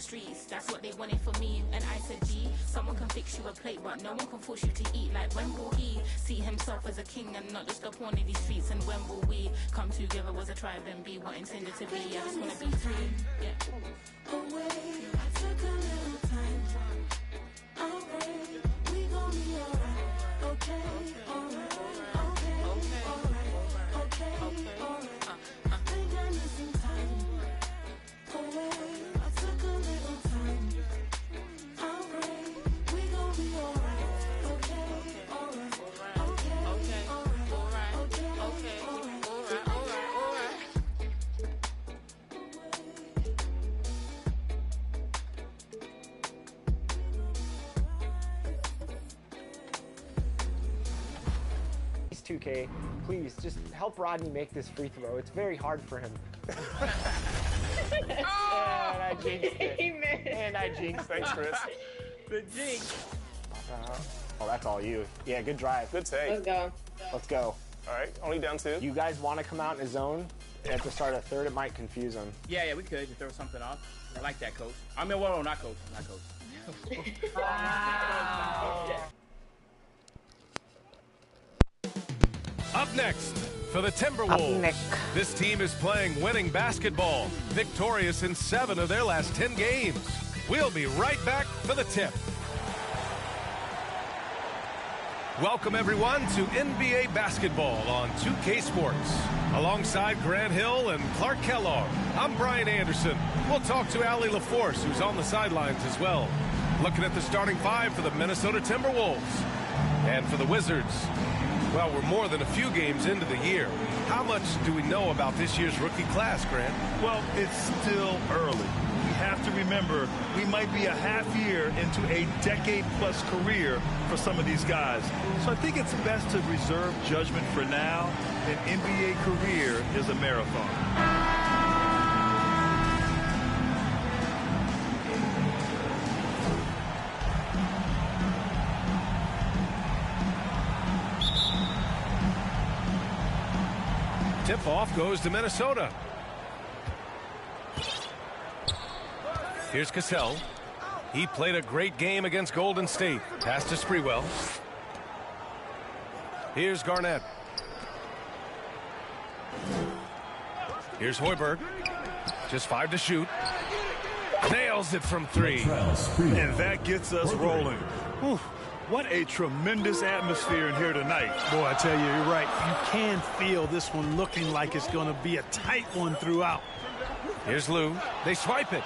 streets. That's what they wanted for me. And I said, B, someone can fix you a plate, but no one can force you to eat. Like, when will he see himself as a king and not just a pawn in these streets? And when will we come together as a tribe and be what intended to be? I just want to be free. Yeah. Away, I took a little time. Alright, we gon' be alright. Okay, alright. Okay, alright. Okay, alright. Think I need some time. Away, I took a little time. Alright, we gon' be alright. Okay, alright. Okay, alright. Okay, alright. Alright. Please, 2K, please just help Rodney make this free throw. It's very hard for him. And I jinxed it. And I jinxed. Thanks, Chris. The jinx. Oh, that's all you. Yeah, good drive. Good take. Let's go. Let's go. All right, only down 2. You guys want to come out in a zone at the start of third? It might confuse them. Yeah, we could just throw something off. I like that, coach. I mean, well, not coach. Not coach. Wow. Up next, for the Timberwolves, this team is playing winning basketball, victorious in 7 of their last 10 games. We'll be right back for the tip. Welcome, everyone, to NBA basketball on 2K Sports. Alongside Grant Hill and Clark Kellogg, I'm Brian Anderson. We'll talk to Allie LaForce, who's on the sidelines as well. Looking at the starting 5 for the Minnesota Timberwolves. And for the Wizards, well, we're more than a few games into the year. How much do we know about this year's rookie class, Grant? Well, it's still early. We have to remember we might be a half year into a decade-plus career for some of these guys. So I think it's best to reserve judgment for now. An NBA career is a marathon. Tip-off goes to Minnesota. Here's Cassell. He played a great game against Golden State. Pass to Sprewell. Here's Garnett. Here's Hoiberg. Just 5 to shoot. Nails it from 3. And that gets us rolling. Whew. What a tremendous atmosphere in here tonight. Boy, I tell you, you're right. You can feel this one looking like it's going to be a tight one throughout. Here's Lou. They swipe it.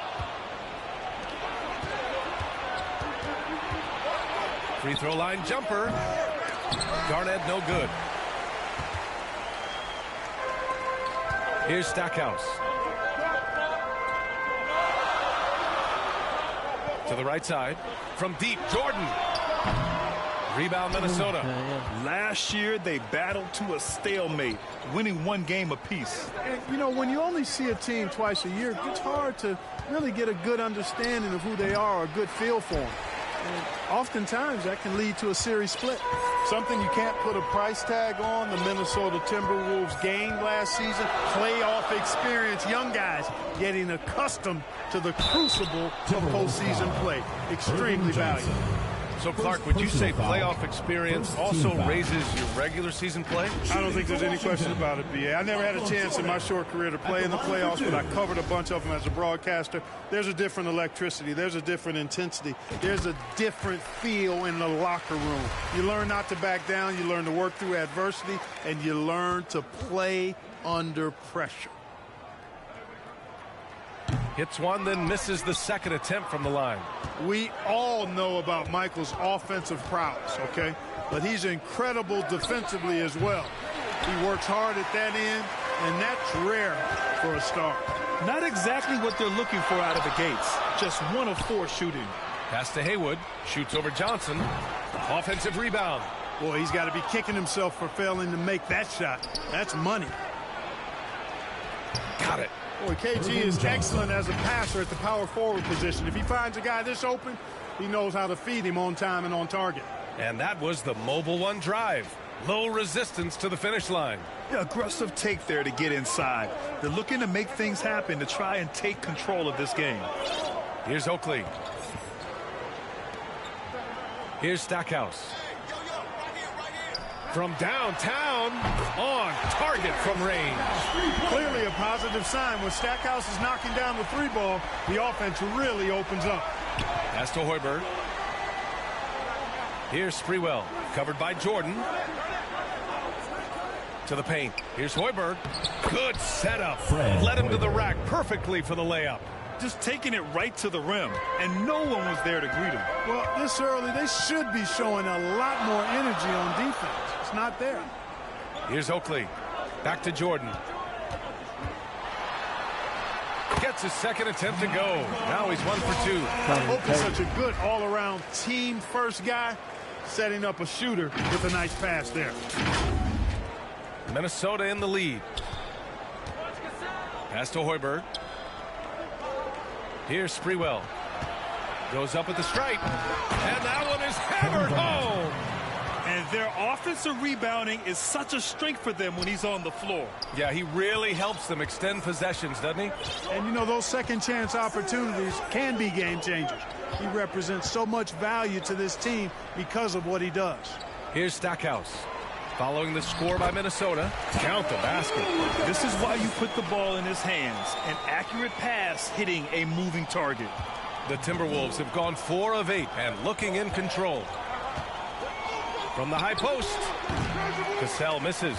Free throw line jumper. Garnett no good. Here's Stackhouse. To the right side. From deep, Jordan. Rebound, Minnesota. Last year, they battled to a stalemate, winning 1 game apiece. And, you know, when you only see a team twice a year, it's hard to really get a good understanding of who they are or a good feel for them. And oftentimes, that can lead to a series split. Something you can't put a price tag on, the Minnesota Timberwolves gained last season. Playoff experience, young guys getting accustomed to the crucible of postseason play. Extremely valuable. So, Clark, would you say playoff experience also raises your regular season play? I don't think there's any question about it, B.A. I never had a chance in my short career to play in the playoffs, but I covered a bunch of them as a broadcaster. There's a different electricity. There's a different intensity. There's a different feel in the locker room. You learn not to back down. You learn to work through adversity, and you learn to play under pressure. Hits one, then misses the second attempt from the line. We all know about Michael's offensive prowess, okay? But he's incredible defensively as well. He works hard at that end, and that's rare for a star. Not exactly what they're looking for out of the gates. Just 1 of 4 shooting. Pass to Haywood. Shoots over Johnson. Offensive rebound. Boy, he's got to be kicking himself for failing to make that shot. That's money. Got it. Boy, KG is excellent as a passer at the power forward position. If he finds a guy this open, he knows how to feed him on time and on target. And that was the mobile 1 drive. Low resistance to the finish line. Yeah, aggressive take there to get inside. They're looking to make things happen to try and take control of this game. Here's Oakley. Here's Stackhouse. From downtown, on target from range. Clearly a positive sign. When Stackhouse is knocking down the three ball, the offense really opens up. Pass to Hoiberg. Here's Sprewell, covered by Jordan. To the paint. Here's Hoiberg. Good setup. Led him to the rack perfectly for the layup. Just taking it right to the rim, and no one was there to greet him. Well, this early, they should be showing a lot more energy on defense. It's not there. Here's Oakley. Back to Jordan. Gets his second attempt to go. Now he's 1 for 2. Hope is such a good all-around team first guy, setting up a shooter with a nice pass there. Minnesota in the lead. Pass to Hoiberg. Here's Sprewell. Goes up at the stripe. And that one is hammered home. And their offensive rebounding is such a strength for them when he's on the floor. Yeah, he really helps them extend possessions, doesn't he? And, you know, those second chance opportunities can be game changers. He represents so much value to this team because of what he does. Here's Stackhouse. Following the score by Minnesota. Count the basket. This is why you put the ball in his hands. An accurate pass hitting a moving target. The Timberwolves have gone 4 of 8 and looking in control. From the high post. Cassell misses.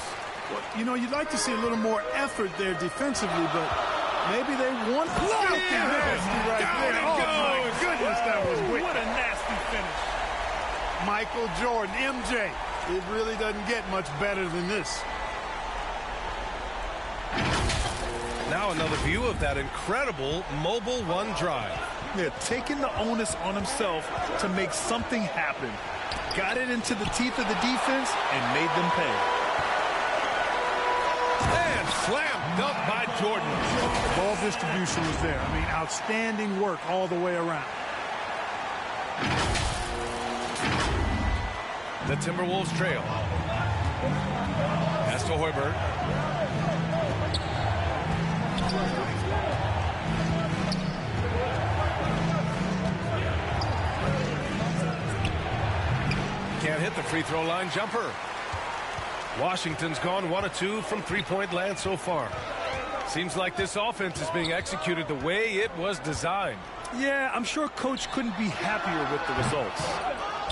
Well, you know, you'd like to see a little more effort there defensively, but maybe they want to Look nasty right down there. it Oh, goes. my goodness, that was quick. What a nasty finish. Michael Jordan, MJ. It really doesn't get much better than this. Now another view of that incredible mobile one drive. Yeah, taking the onus on himself to make something happen. Got it into the teeth of the defense and made them pay. And slam dunk by Jordan. Ball distribution was there. I mean, outstanding work all the way around. The Timberwolves trail. Pass to Hoiberg. Can't hit the free throw line jumper. Washington's gone 1 of 2 from three-point land so far. Seems like this offense is being executed the way it was designed. Yeah, I'm sure Coach couldn't be happier with the results.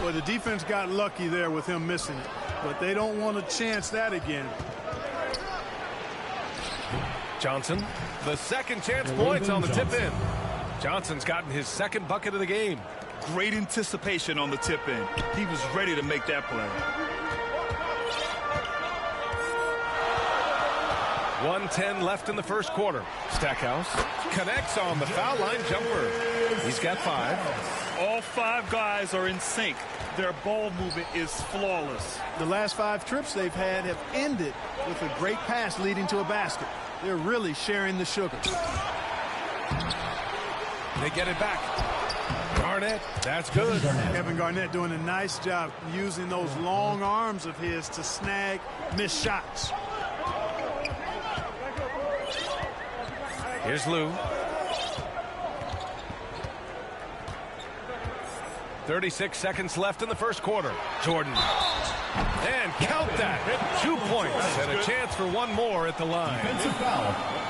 Well, the defense got lucky there with him missing it, but they don't want to chance that again. Johnson, the second chance points on the tip in. Johnson's gotten his second bucket of the game. Great anticipation on the tip in. He was ready to make that play. 1:10 left in the first quarter. Stackhouse connects on the foul line jumper. He's got 5. All 5 guys are in sync. Their ball movement is flawless. The last 5 trips they've had have ended with a great pass leading to a basket. They're really sharing the sugar. They get it back. Garnett, that's good. Kevin Garnett doing a nice job using those long arms of his to snag missed shots. Here's Lou. 36 seconds left in the first quarter. Jordan. And count that. 2 points and a chance for one more at the line.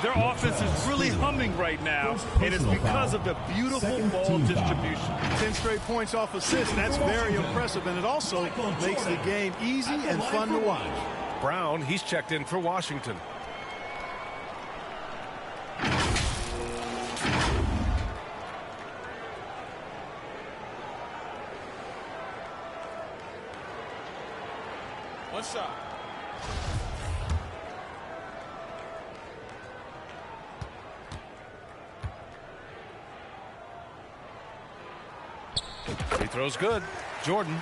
Their offense is really humming right now, and it's because of the beautiful ball distribution. 10 straight points off assists. That's very impressive, and it also makes the game easy and fun to watch. Brown, he's checked in for Washington. What's up? Free throw's good. Jordan.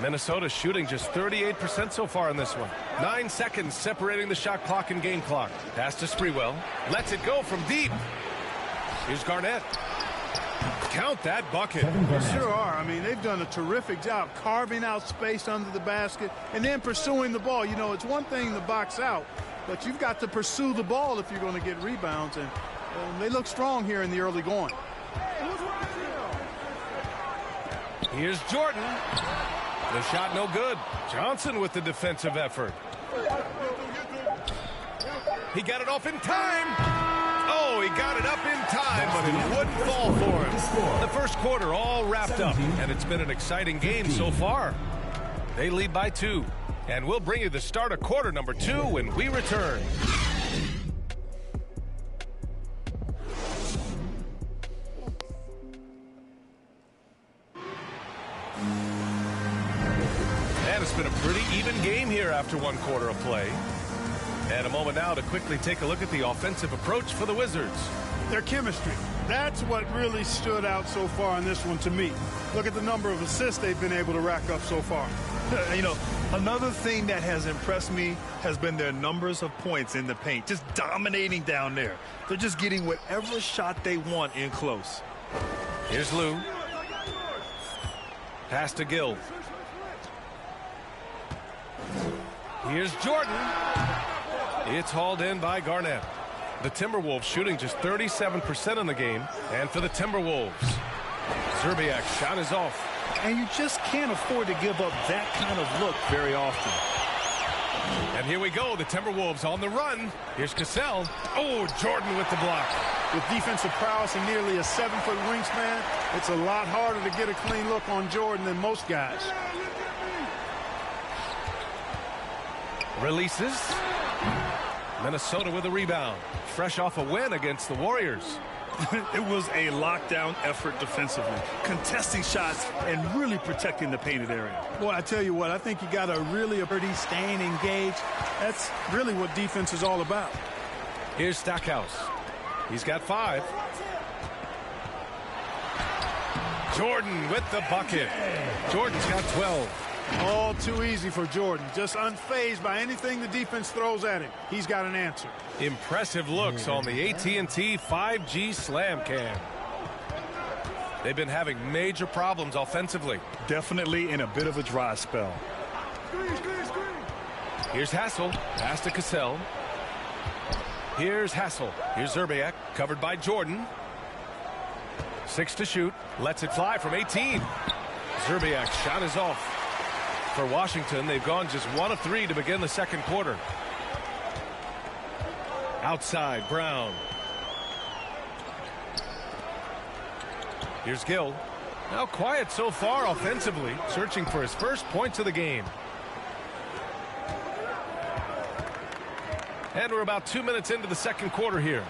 Minnesota shooting just 38% so far in this one. 9 seconds separating the shot clock and game clock. Pass to Sprewell. Lets it go from deep. Here's Garnett. Count that bucket. They sure are. I mean, they've done a terrific job carving out space under the basket and then pursuing the ball. You know, it's one thing to box out, but you've got to pursue the ball if you're going to get rebounds, and They look strong here in the early going. Here's Jordan. The shot no good. Johnson with the defensive effort. He got it off in time. Oh, he got it up in time, but it wouldn't fall for him. The first quarter all wrapped up, and it's been an exciting game so far. They lead by 2, and we'll bring you the start of quarter number 2 when we return. And it's been a pretty even game here after 1 quarter of play. And a moment now to quickly take a look at the offensive approach for the Wizards. Their chemistry. That's what really stood out so far in this one to me. Look at the number of assists they've been able to rack up so far. You know, another thing that has impressed me has been their numbers of points in the paint. Just dominating down there. They're just getting whatever shot they want in close. Here's Lou. Pass to Gill. Here's Jordan. It's hauled in by Garnett. The Timberwolves shooting just 37% in the game. And for the Timberwolves, Zerbiak's shot is off. And you just can't afford to give up that kind of look very often. And here we go, the Timberwolves on the run. Here's Cassell. Oh, Jordan with the block. With defensive prowess and nearly a 7-foot wingspan, it's a lot harder to get a clean look on Jordan than most guys. Releases. Minnesota with a rebound. Fresh off a win against the Warriors. It was a lockdown effort defensively, contesting shots and really protecting the painted area. Boy, I tell you what, I think you got to really staying engaged. That's really what defense is all about. Here's Stackhouse. He's got 5. Jordan with the bucket. Jordan's got 12. All too easy for Jordan. Just unfazed by anything the defense throws at him. He's got an answer. Impressive looks on the AT&T 5G Slam Cam. They've been having major problems offensively. Definitely in a bit of a dry spell. Here's Hassel. Pass to Cassell. Here's Hassel. Here's Zerbiak. Covered by Jordan. 6 to shoot. Lets it fly from 18. Zerbiak's shot is off. For Washington, they've gone just 1 of 3 to begin the second quarter. Outside, Brown. Here's Gill. Now quiet so far offensively, searching for his first points of the game. And we're about 2 minutes into the second quarter here.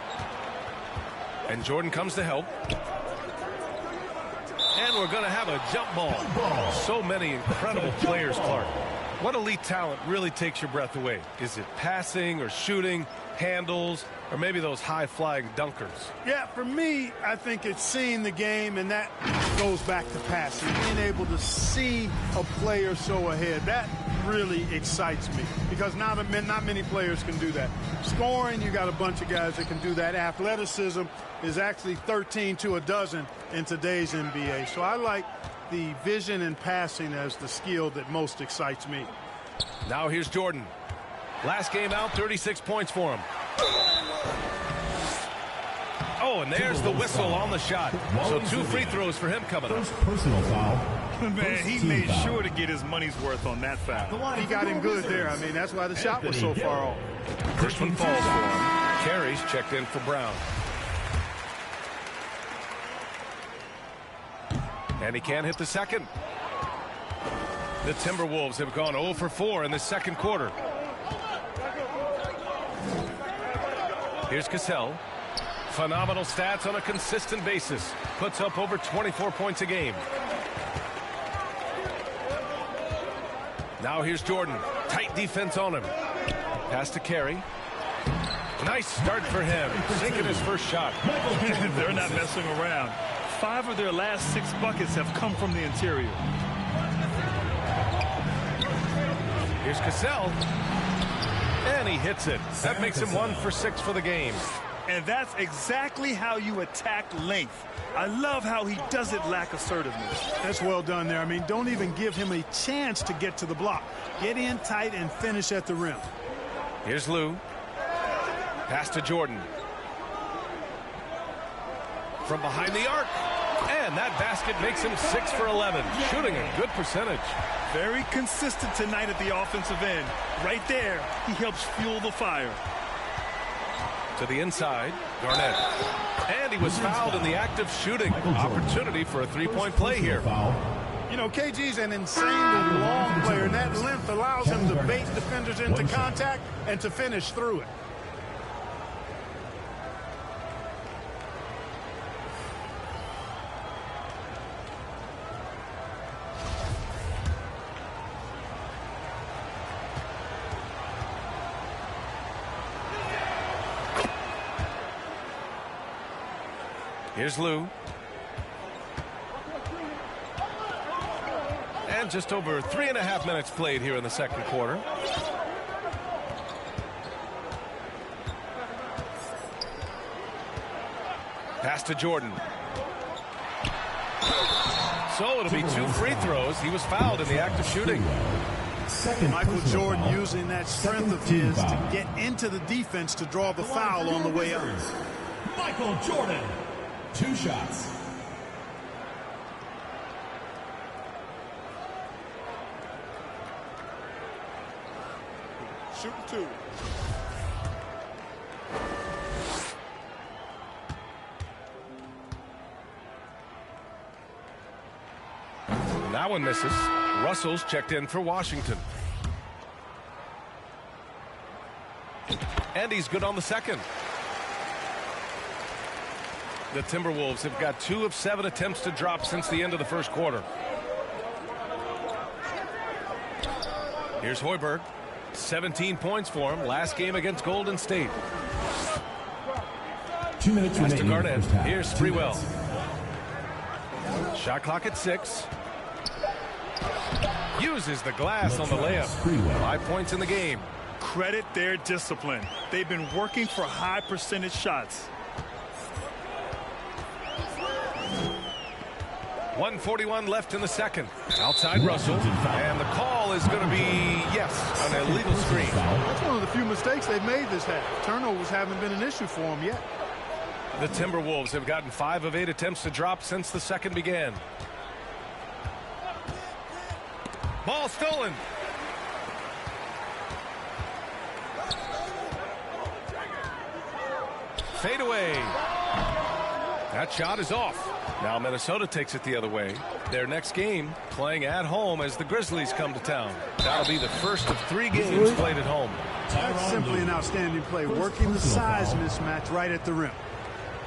And Jordan comes to help. And we're going to have a jump ball. So many incredible players, Clark. What elite talent really takes your breath away? Is it passing or shooting, handles, or maybe those high-flying dunkers? Yeah, for me, I think it's seeing the game, and that goes back to passing. Being able to see a player so ahead, that really excites me because not many players can do that. Scoring, you got a bunch of guys that can do that. Athleticism is actually 13 to a dozen in today's NBA. So I like the vision and passing as the skill that most excites me. Now here's Jordan. Last game out, 36 points for him. Oh, and there's the whistle on the shot. So 2 free throws for him coming up. Personal foul. Man, he made sure to get his money's worth on that foul. He got him good there. I mean, that's why the shot was so far off. First one falls for him. Carries checked in for Brown. And he can't hit the second. The Timberwolves have gone 0 for 4 in the second quarter. Here's Cassell. Phenomenal stats on a consistent basis. Puts up over 24 points a game. Now here's Jordan. Tight defense on him. Pass to Carey. Nice start for him. Sinking his first shot. They're not messing around. 5 of their last 6 buckets have come from the interior. Here's Cassell. And he hits it. That makes him 1 for 6 for the game. And that's exactly how you attack length. I love how he doesn't lack assertiveness. That's well done there. I mean, don't even give him a chance to get to the block. Get in tight and finish at the rim. Here's Lou. Pass to Jordan. from behind the arc. And that basket makes him 6 for 11, shooting a good percentage. Very consistent tonight at the offensive end. Right there, he helps fuel the fire. To the inside, Garnett. And he was fouled in the act of shooting. Opportunity for a three-point play here. You know, KG's an insanely long player, and that length allows him to bait defenders into contact and to finish through it. Here's Lou. And just over 3.5 minutes played here in the second quarter. Pass to Jordan. So it'll be 2 free throws. He was fouled in the act of shooting. Michael Jordan using that strength of his to get into the defense to draw the foul on the way up. Michael Jordan. 2 shots. Shooting 2. That one misses. Russell's checked in for Washington. And he's good on the second. The Timberwolves have got 2 of 7 attempts to drop since the end of the first quarter. Here's Hoiberg. 17 points for him. Last game against Golden State. 2 minutes Pass to remaining. Garnett. Here's Sprewell. Shot clock at 6. Uses the glass on the layup. 5 points in the game. Credit their discipline. They've been working for high percentage shots. 1:41 left in the second. Outside Russell. And the call is going to be, yes, an illegal screen. That's one of the few mistakes they've made this half. Turnovers haven't been an issue for them yet. The Timberwolves have gotten 5 of 8 attempts to drop since the second began. Ball stolen. Fade away. That shot is off. Now Minnesota takes it the other way. Their next game playing at home as the Grizzlies come to town. That'll be the first of 3 games played at home. That's simply an outstanding play, working the size mismatch right at the rim.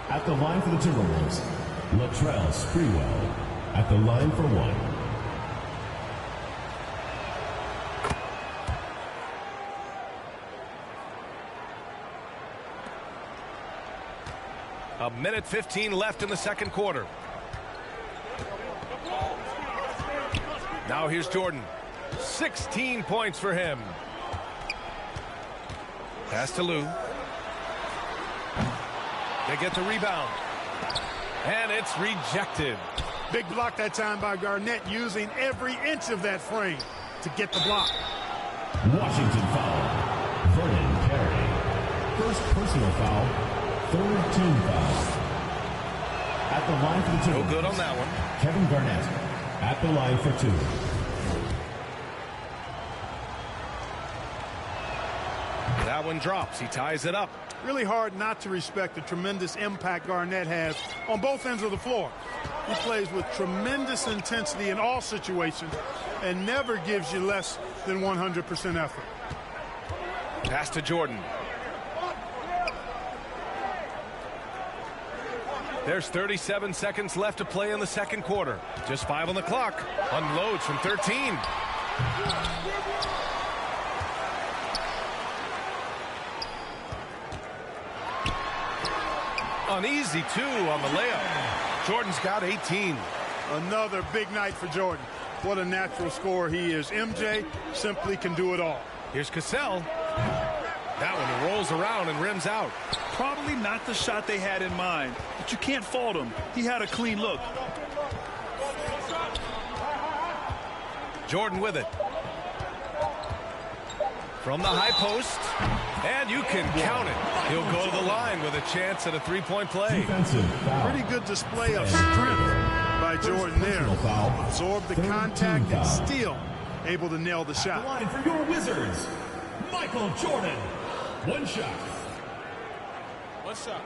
At the line for the Timberwolves, Latrell Sprewell. At the line for 1. A minute 15 left in the second quarter. Now here's Jordan. 16 points for him. Pass to Lou. They get the rebound. And it's rejected. Big block that time by Garnett, using every inch of that frame to get the block. Washington foul. Vernon Carey. First personal foul. 3rd team foul. At the line for the 2. No good on that one. Kevin Garnett. At the line for 2. That one drops. He ties it up. Really hard not to respect the tremendous impact Garnett has on both ends of the floor. He plays with tremendous intensity in all situations and never gives you less than 100% effort. Pass to Jordan. There's 37 seconds left to play in the second quarter. Just 5 on the clock. Unloads from 13. An easy 2 on the layup. Jordan's got 18. Another big night for Jordan. What a natural scorer he is. MJ simply can do it all. Here's Cassell. That one rolls around and rims out. Probably not the shot they had in mind, but you can't fault him. He had a clean look. Jordan with it. From the high post. And you can count it. He'll go to the line with a chance at a three-point play. Pretty good display of strength by Jordan there. Absorbed the contact and still able to nail the shot. Line for your Wizards, Michael Jordan. One shot. One shot.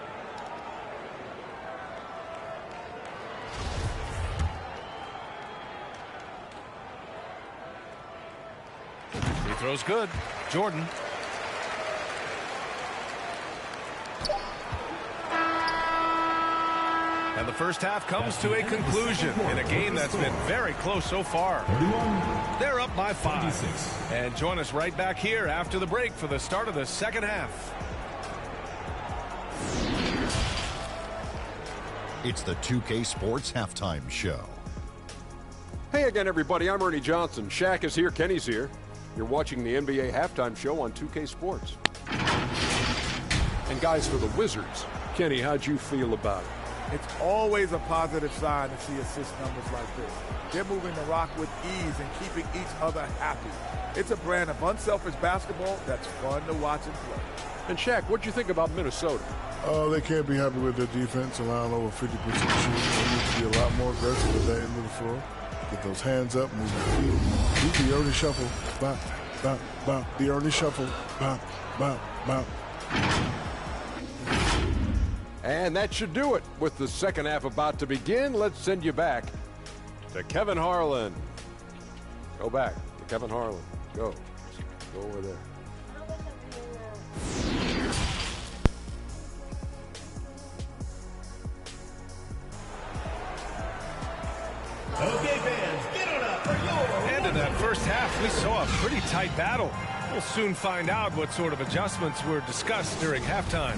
Free throw's good. Jordan. And the first half comes to a conclusion in a game that's been very close so far. They're up by 5. And join us right back here after the break for the start of the second half. It's the 2K Sports Halftime Show. Hey again, everybody. I'm Ernie Johnson. Shaq is here. Kenny's here. You're watching the NBA Halftime Show on 2K Sports. And guys, for the Wizards, Kenny, how'd you feel about it? It's always a positive sign to see assist numbers like this. They're moving the rock with ease and keeping each other happy. It's a brand of unselfish basketball that's fun to watch and play. And Shaq, what'd you think about Minnesota? They can't be happy with their defense, allowing over 50% shooting. They need to be a lot more aggressive at that end of the floor. Get those hands up, move your feet. Do the early shuffle. Bop, bop, bop. The early shuffle. Bop, bop, bop. And that should do it. With the second half about to begin, let's send you back to Kevin Harlan. Go back to Kevin Harlan. Go. Go over there. Okay, fans, get on up for your... And in that first half, we saw a pretty tight battle. We'll soon find out what sort of adjustments were discussed during halftime.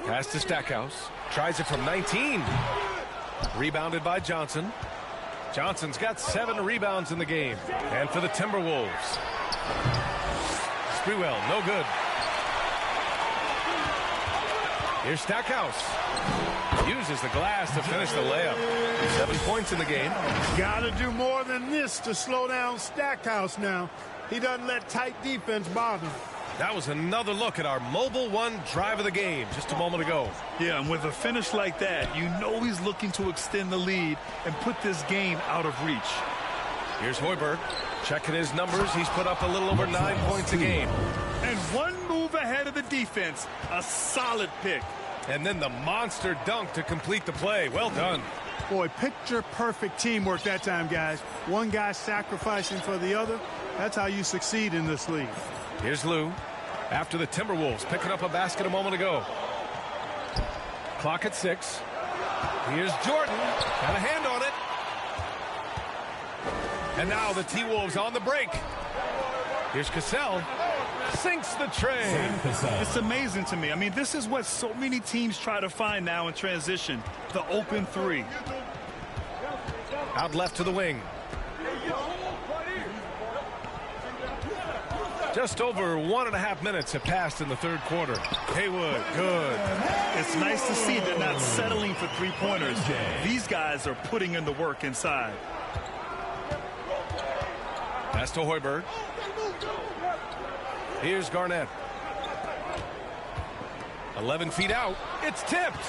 Pass to Stackhouse. Tries it from 19. Rebounded by Johnson. Johnson's got 7 rebounds in the game. And for the Timberwolves. Sprewell, no good. Here's Stackhouse. Uses the glass to finish the layup. 7 points in the game. Got to do more than this to slow down Stackhouse now. He doesn't let tight defense bother him. That was another look at our Mobile One drive of the game just a moment ago. Yeah, and with a finish like that, you know he's looking to extend the lead and put this game out of reach. Here's Hoiberg. Checking his numbers. He's put up a little over 9 points a game. And one move ahead of the defense. A solid pick. And then the monster dunk to complete the play. Well done. Boy, picture-perfect teamwork that time, guys. One guy sacrificing for the other. That's how you succeed in this league. Here's Lou. After the Timberwolves picking up a basket a moment ago. Clock at 6. Here's Jordan. Got a hand on it. And now the T-Wolves on the break. Here's Cassell. Sinks the tray. It's amazing to me. I mean, this is what so many teams try to find now in transition. The open 3. Out left to the wing. Just over 1.5 minutes have passed in the third quarter. Haywood, good. It's nice to see they're not settling for three-pointers. These guys are putting in the work inside. Pass to Hoiberg. Here's Garnett. 11 feet out. It's tipped.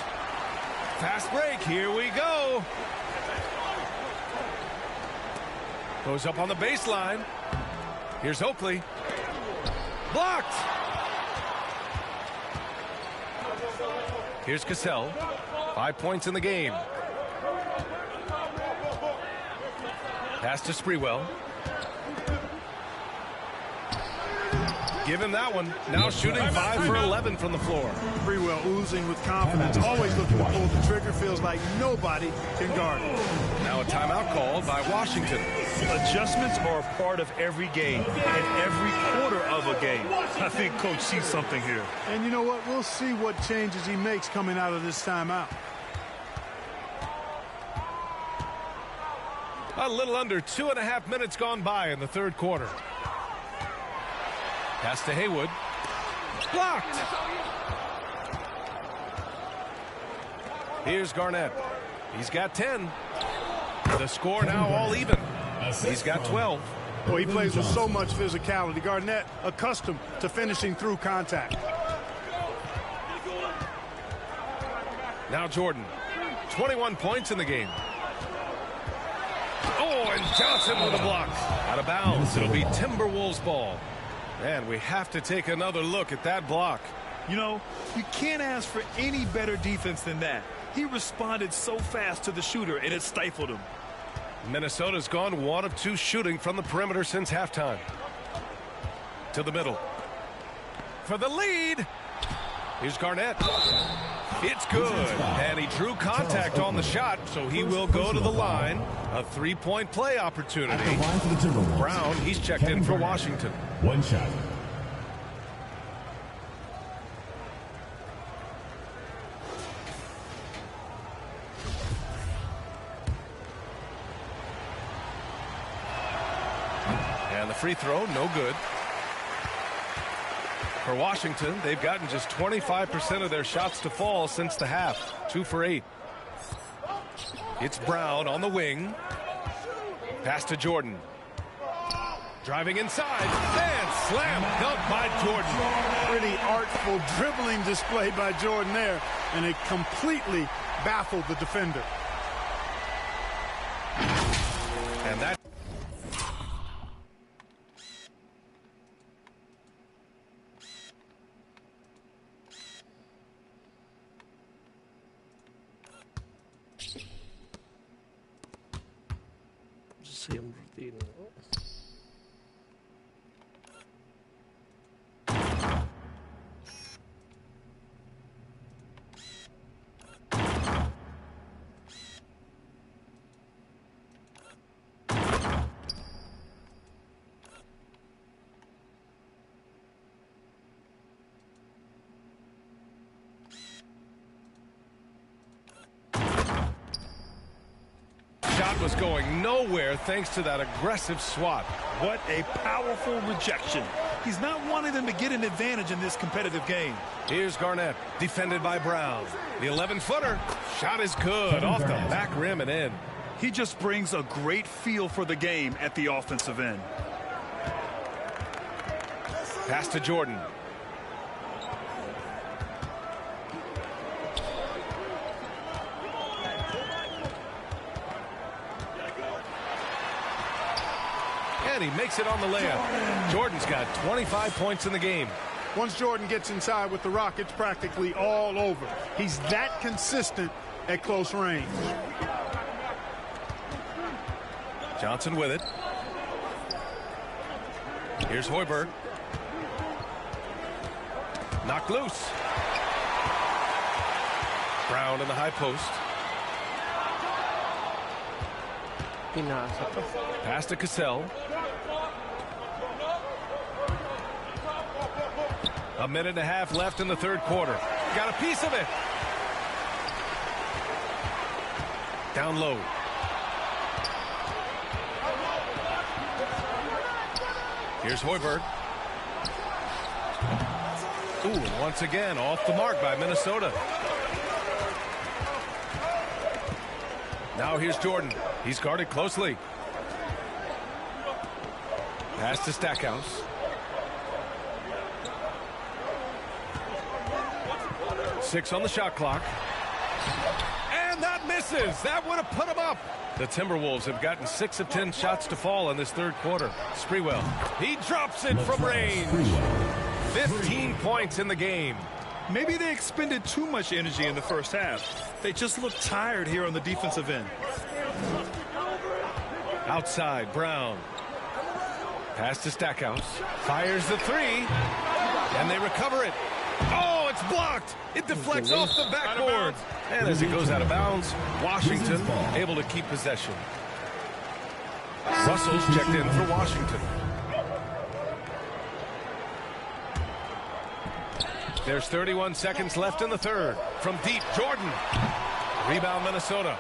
Fast break. Here we go. Goes up on the baseline. Here's Oakley. Blocked. Here's Cassell. 5 points in the game. Pass to Sprewell. Give him that one. Now shooting 5 for 11 from the floor. Sprewell oozing with confidence. Always looking to pull the trigger. Feels like nobody can guard him. Now a timeout called by Washington. Adjustments are a part of every game and every quarter of a game. I think Coach sees something here. And you know what? We'll see what changes he makes coming out of this timeout. A little under 2.5 minutes gone by in the third quarter. Pass to Haywood. Blocked. Here's Garnett. He's got 10. The score now all even. He's got 12. Well, he plays with so much physicality. Garnett accustomed to finishing through contact. Now Jordan. 21 points in the game. Oh, and Johnson with a block. Out of bounds. It'll be Timberwolves ball. And we have to take another look at that block. You know, you can't ask for any better defense than that. He responded so fast to the shooter, and it stifled him. Minnesota's gone 1 of 2 shooting from the perimeter since halftime. To the middle. For the lead. Here's Garnett. It's good. And he drew contact on the shot, so he will go to the line. A 3-point play opportunity. Brown, he's checked in for Washington. 1 shot. And the free throw, no good. For Washington, they've gotten just 25% of their shots to fall since the half. 2 for 8. It's Brown on the wing. Pass to Jordan. Driving inside. And slam dunk by Jordan. Pretty artful dribbling display by Jordan there. And it completely baffled the defender. And that. Shot was going nowhere thanks to that aggressive swat. What a powerful rejection. He's not wanting them to get an advantage in this competitive game. Here's Garnett, defended by Brown. The 11-footer. Shot is good, off the back rim and in. He just brings a great feel for the game at the offensive end. Pass to Jordan. And he makes it on the layup. Jordan's got 25 points in the game. Once Jordan gets inside with the rock, it's practically all over. He's that consistent at close range. Johnson with it. Here's Hoiberg. Knocked loose. Brown in the high post. Pass to Cassell. A minute and a half left in the third quarter. Got a piece of it. Down low. Here's Hoiberg. Ooh, once again off the mark by Minnesota. Now here's Jordan. He's guarded closely. Pass to Stackhouse. Six on the shot clock. And that misses. That would have put him up. The Timberwolves have gotten 6 of 10 shots to fall in this third quarter. Sprewell. He drops it from range. 15 points in the game. Maybe they expended too much energy in the first half. They just look tired here on the defensive end. Outside, Brown. Pass to Stackhouse. Fires the three. And they recover it. Oh, it's blocked. It deflects off the backboard. And as it goes out of bounds, Washington able to keep possession. Russell's checked in for Washington. There's 31 seconds left in the third. From deep, Jordan. Rebound, Minnesota.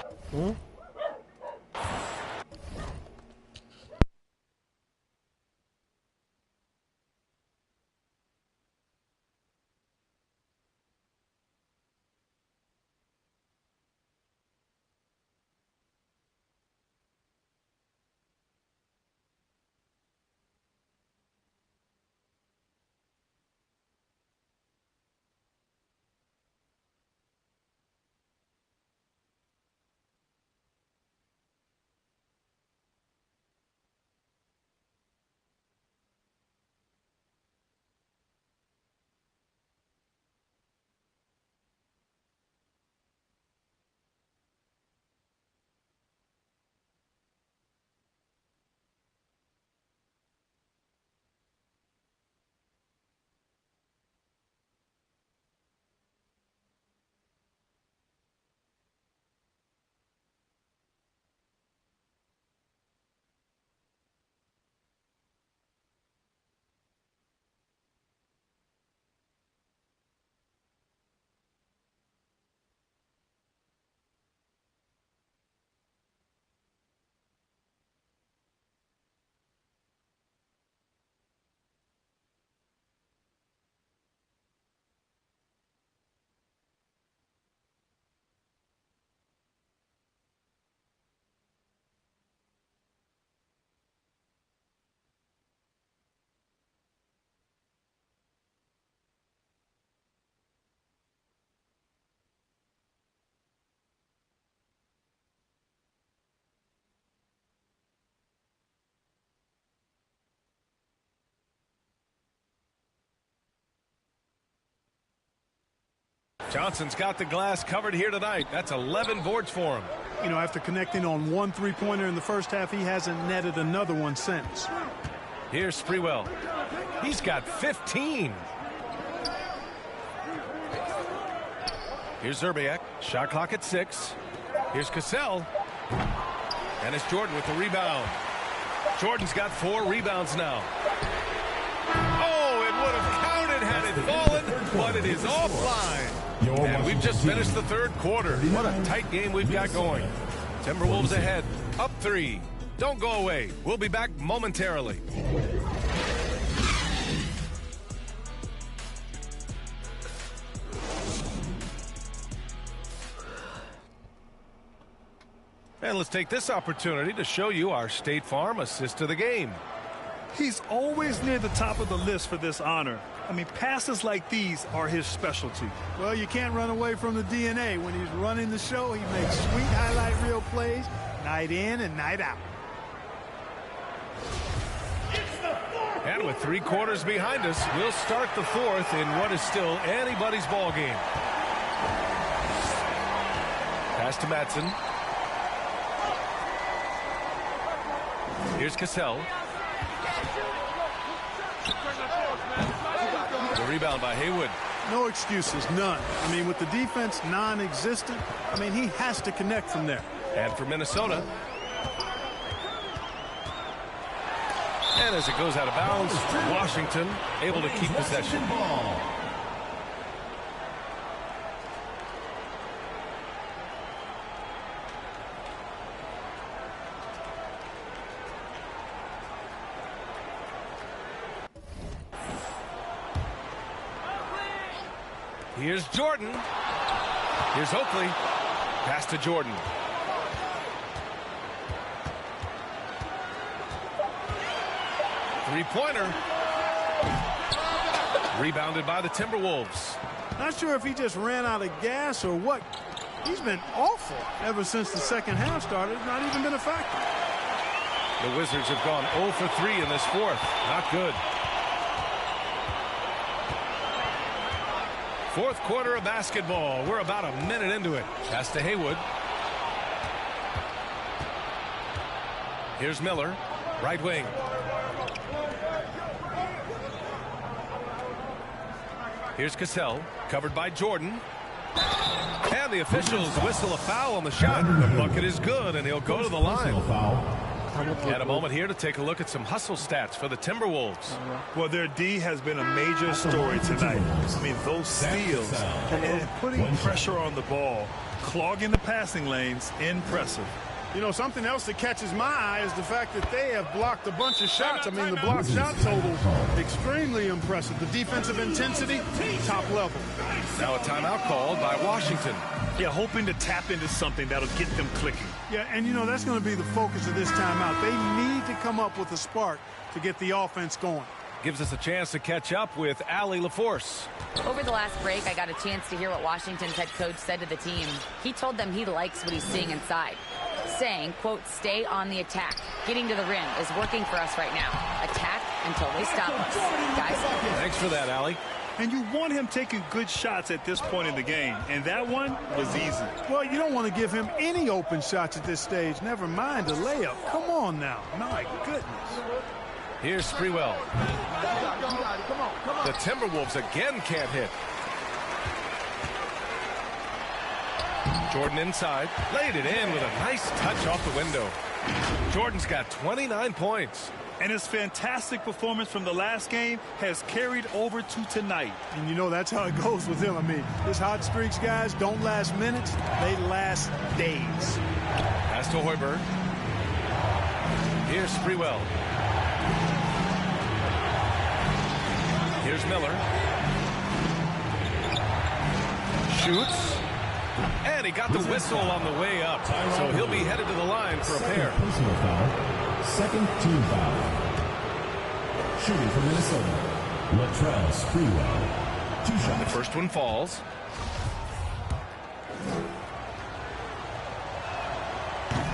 Johnson's got the glass covered here tonight. That's 11 boards for him. You know, after connecting on one three-pointer in the first half, he hasn't netted another one since. Here's Sprewell. He's got 15. Here's Zerbiak. Shot clock at 6. Here's Cassell. And it's Jordan with the rebound. Jordan's got 4 rebounds now. Oh, it would have counted had it fallen, but it is offline. And we've just finished the third quarter. What a tight game we've got going. Timberwolves ahead, up 3. Don't go away. We'll be back momentarily. And let's take this opportunity to show you our State Farm assist of the game. He's always near the top of the list for this honor. I mean, passes like these are his specialty. Well, you can't run away from the DNA. When he's running the show, he makes sweet highlight reel plays night in and night out. And with 3 quarters behind us, we'll start the 4th in what is still anybody's ball game. Pass to Madsen. Here's Cassell. The rebound by Haywood. No excuses, none. I mean, with the defense non-existent, I mean, he has to connect from there. And for Minnesota. And as it goes out of bounds, Washington able to keep possession. Here's Jordan. Here's Oakley. Pass to Jordan. Three-pointer. Rebounded by the Timberwolves. Not sure if he just ran out of gas or what. He's been awful ever since the second half started. Not even been a factor. The Wizards have gone 0 for 3 in this 4th. Not good. 4th quarter of basketball. We're about a minute into it. Pass to Haywood. Here's Miller. Right wing. Here's Cassell. Covered by Jordan. And the officials whistle a foul on the shot. The bucket is good, and he'll go to the line. And a moment here to take a look at some hustle stats for the Timberwolves. Well, their D has been a major story tonight. I mean, those steals and putting pressure on the ball, clogging the passing lanes, impressive. You know, something else that catches my eye is the fact that they have blocked a bunch of shots. I mean, the blocked shot total, extremely impressive. The defensive intensity, top level. Now a timeout called by Washington. Yeah, hoping to tap into something that'll get them clicking. Yeah, and you know, that's going to be the focus of this timeout. They need to come up with a spark to get the offense going. Gives us a chance to catch up with Allie LaForce. Over the last break, I got a chance to hear what Washington's head coach said to the team. He told them he likes what he's seeing inside, saying, quote, stay on the attack. Getting to the rim is working for us right now. Attack until they stop us. Guys. Thanks for that, Allie. And you want him taking good shots at this point in the game, and that one was easy. Well, you don't want to give him any open shots at this stage, never mind a layup. Come on now. My goodness. Here's Sprewell. The Timberwolves again can't hit. Jordan inside, laid it in with a nice touch off the window. Jordan's got 29 points. And his fantastic performance from the last game has carried over to tonight. And you know, that's how it goes with him. I mean, his hot streaks, guys, don't last minutes. They last days. Pass to Hoiberg. Here's Sprewell. Here's Miller. Shoots. And he got the whistle on the way up. So he'll be headed to the line for a pair. Personal foul. Second team foul. Shooting for Minnesota, Latrell Sprewell. 2 shots. The first one falls.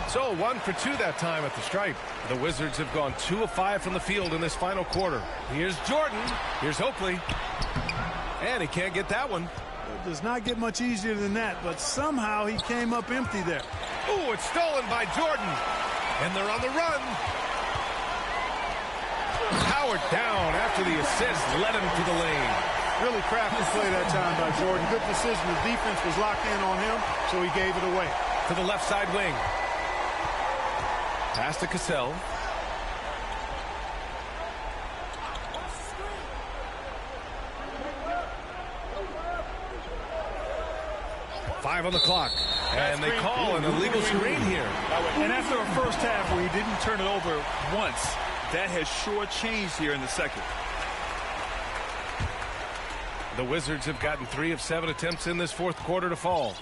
So 1 for 2 that time at the stripe. The Wizards have gone 2 of 5 from the field in this final quarter. Here's Jordan. Here's Oakley. And he can't get that one. It does not get much easier than that, but somehow he came up empty there. Ooh, it's stolen by Jordan. And they're on the run. Howard down after the assist led him to the lane. Really crafty play that time by Jordan. Good decision. The defense was locked in on him, so he gave it away. To the left side wing. Pass to Cassell. Five on the clock. And they call an illegal screen here. And after a first half where he didn't turn it over once, that has sure changed here in the second. The Wizards have gotten 3 of 7 attempts in this fourth quarter to fall.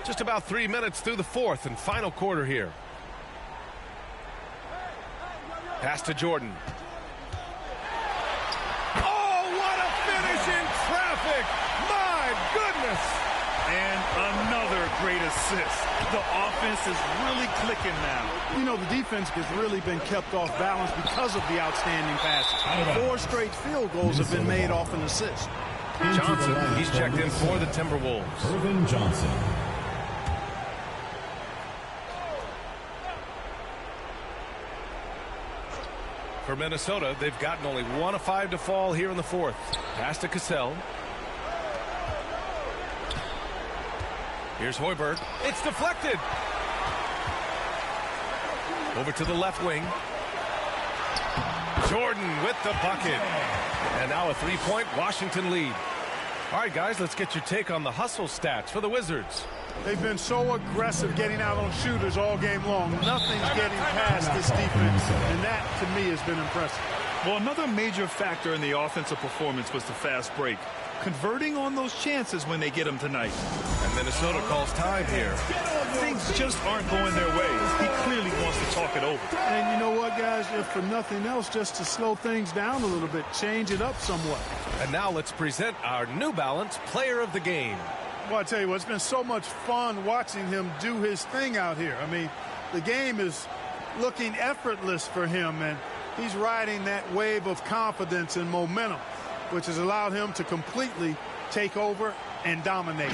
Just about 3 minutes through the fourth and final quarter here. Pass to Jordan. Oh, what a finish in traffic! My goodness! And another great assist. The offense is really clicking now. You know, the defense has really been kept off balance because of the outstanding passes. 4 straight field goals have been made off an assist. Johnson, he's checked in for the Timberwolves. Irvin Johnson. For Minnesota, they've gotten only 1 of 5 to fall here in the fourth. Pass to Cassell. Here's Hoiberg. It's deflected. Over to the left wing. Jordan with the bucket. And now a 3-point Washington lead. All right, guys, let's get your take on the hustle stats for the Wizards. They've been so aggressive getting out on shooters all game long. Nothing's getting past this defense, and that, to me, has been impressive. Well, another major factor in the offensive performance was the fast break. Converting on those chances when they get them tonight. And Minnesota calls time here. Things just aren't going their way. He clearly wants to talk it over. And you know what, guys? If for nothing else, just to slow things down a little bit, change it up somewhat. And now let's present our New Balance Player of the Game. Well, I tell you what, it's been so much fun watching him do his thing out here. I mean, the game is looking effortless for him, and he's riding that wave of confidence and momentum, which has allowed him to completely take over and dominate.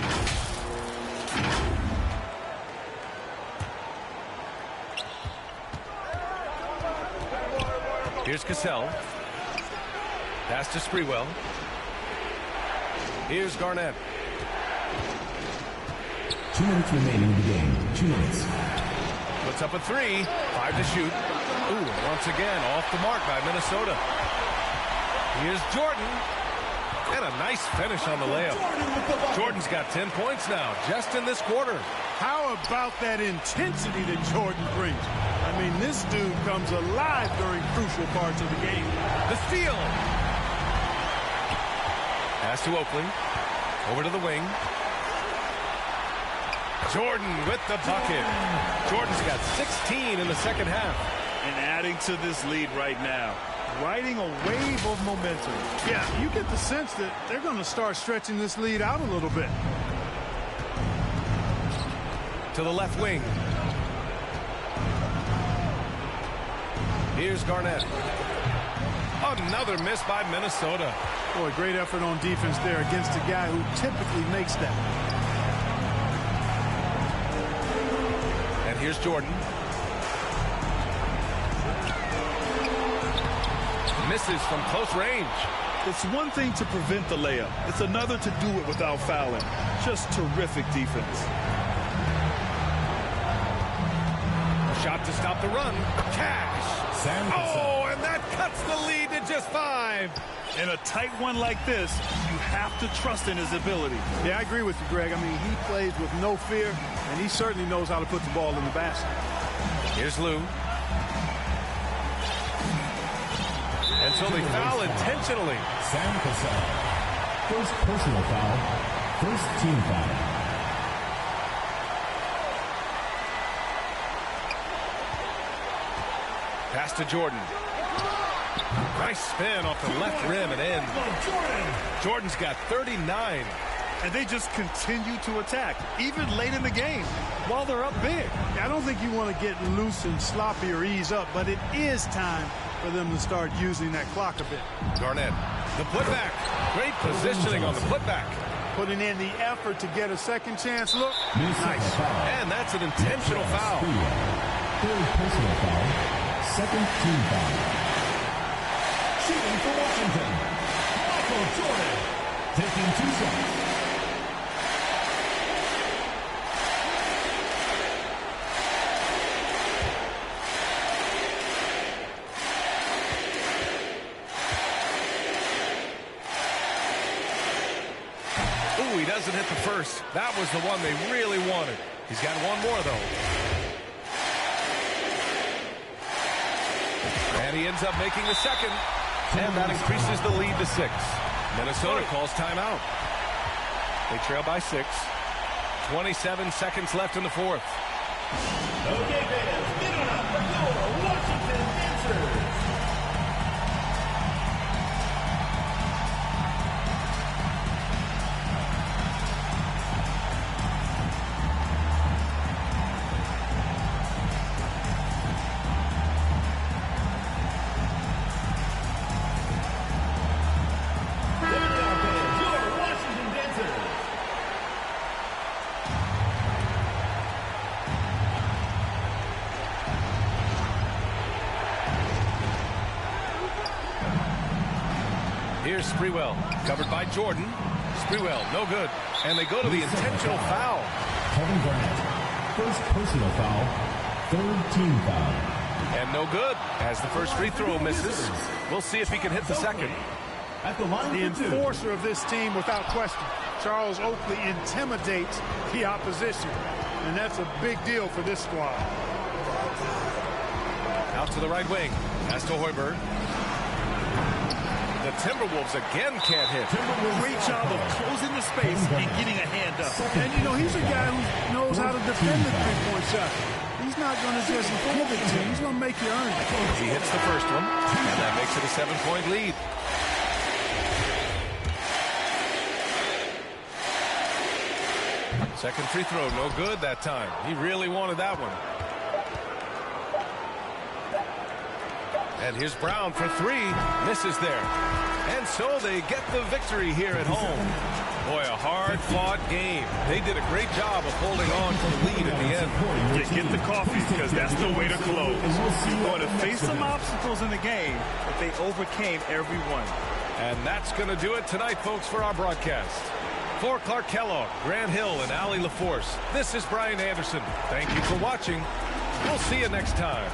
Here's Cassell. Pass to Sprewell. Here's Garnett. 2 minutes remaining in the game. 2 minutes. Puts up a 3. 5 to shoot. Ooh, once again, off the mark by Minnesota. Here's Jordan. And a nice finish on the layup. Jordan's got 10 points now, just in this quarter. How about that intensity that Jordan brings? I mean, this dude comes alive during crucial parts of the game. The steal. Pass to Oakley. Over to the wing. Jordan with the bucket. Jordan's got 16 in the second half. And adding to this lead right now. Riding a wave of momentum. Yeah, you get the sense that they're going to start stretching this lead out a little bit. To the left wing. Here's Garnett. Another miss by Minnesota. Boy, great effort on defense there against a guy who typically makes that. And here's Jordan. Misses from close range. It's one thing to prevent the layup. It's another to do it without fouling. Just terrific defense. Shot to stop the run. Cash. Oh, and that cuts the lead to just 5. In a tight one like this, you have to trust in his ability. Yeah, I agree with you, Greg. I mean, he plays with no fear, and he certainly knows how to put the ball in the basket. Here's Lou. And so they foul intentionally. Sam Cassell. First personal foul. First team foul. Pass to Jordan. Nice spin off the left rim and in. Jordan's got 39. And they just continue to attack, even late in the game, while they're up big. I don't think you want to get loose and sloppy or ease up, but it is time for them to start using that clock a bit. Garnett, The putback. Great positioning on the putback. Putting in the effort to get a second chance look. Nice. And that's an intentional foul. Third personal foul. Second team foul. Shooting for Washington, Michael Jordan. Taking 2 shots. Ooh, he doesn't hit the first. That was the one they really wanted. He's got one more, though. And he ends up making the second. And that increases the lead to 6. Minnesota calls timeout. They trail by 6. 27 seconds left in the fourth. Okay, fans, get on up for your Washington dancers. Here's Sprewell, covered by Jordan. Sprewell, no good. And they go to the intentional foul. Kevin Garnett, first personal foul, third team foul. And no good, as the first free throw misses. We'll see if he can hit the second. At the line, the enforcer of this team, without question. Charles Oakley intimidates the opposition, and that's a big deal for this squad. Out to the right wing. As to Hoiberg. The Timberwolves again can't hit. Great job of closing the space and getting a hand up. And, you know, he's a guy who knows how to defend the three-point shot. He's not going to just give it to you. He's going to make you earn it. He hits the first one, and that makes it a 7-point lead. Second free throw, no good that time. He really wanted that one. And here's Brown for 3. Misses there. And so they get the victory here at home. Boy, a hard-fought game. They did a great job of holding on to the lead at the end. Get the coffee, because that's the way to close. You're going to face some obstacles in the game, but they overcame every one. And that's going to do it tonight, folks, for our broadcast. For Clark Kellogg, Grant Hill, and Allie LaForce, this is Brian Anderson. Thank you for watching. We'll see you next time.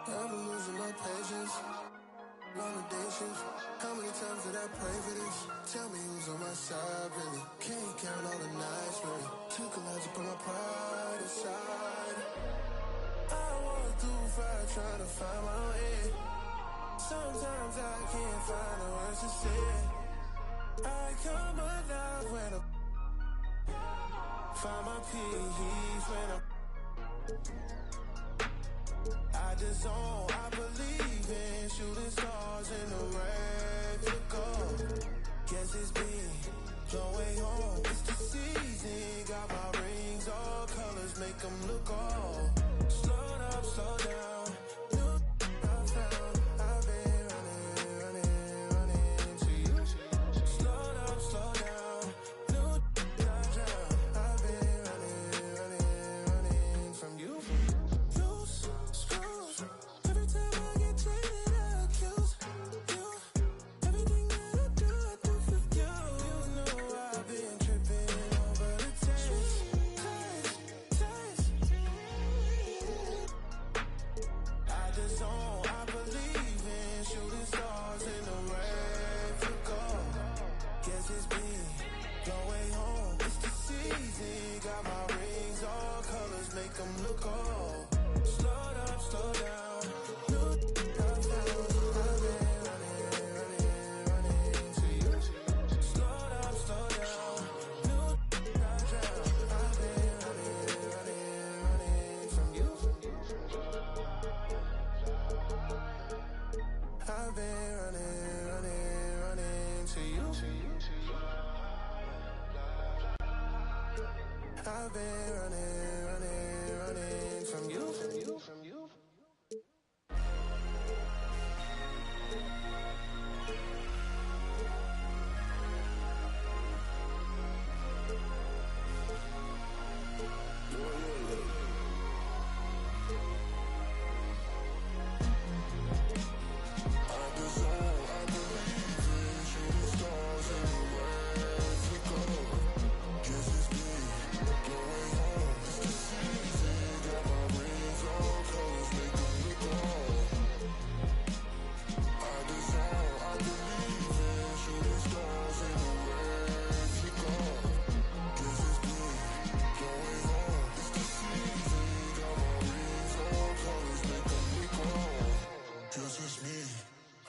I've been losing my patience. On the day shift. How many times did I pray for this? Tell me who's on my side, really. Can't count all the nights, really. Took a lot to put my pride aside. I walk through fire trying to find my way. Sometimes I can't find the words to say. I come alive when I find my peace when I just zone, I believe in shooting stars in the rain to go. Guess it's been long way home. It's the season, got my rings, all colors make them look all. Slow up, slow down. New I found, I've been running to you. Slow up, slow down. New I drown. I've been running from you. Every time I get jaded, I accuse you. Everything that I do for you. You know I've been tripping over the taste. I just don't, I believe in shooting stars in the rain to go. Guess it's been long way home. It's the season, got my rings, all colors make them look old. Slow up, slow down. I've been running to you. I've been running from you.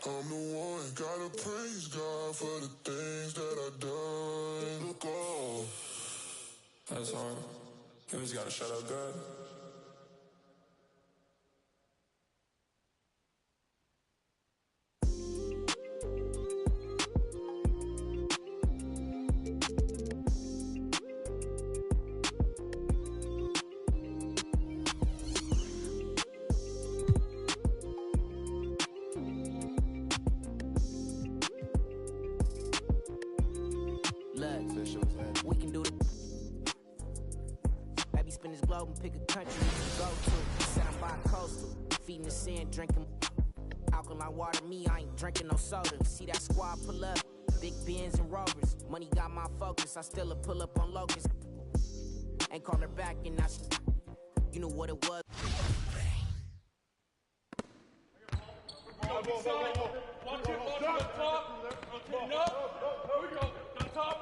I'm the one, gotta praise God for the things that I done. Look on. That's hard. You always gotta shut up God. We can do it. Baby, spin this globe and pick a country to go to. Said I'm bi-coastal, feeding the sand, drinking alkaline water. Me, I ain't drinking no soda. See that squad pull up, big Benz and Rovers. Money got my focus, I still a pull up on Locust. Ain't call her back and now you know what it was. Watch it, watch it, top. Rotating up. Here we go. On top.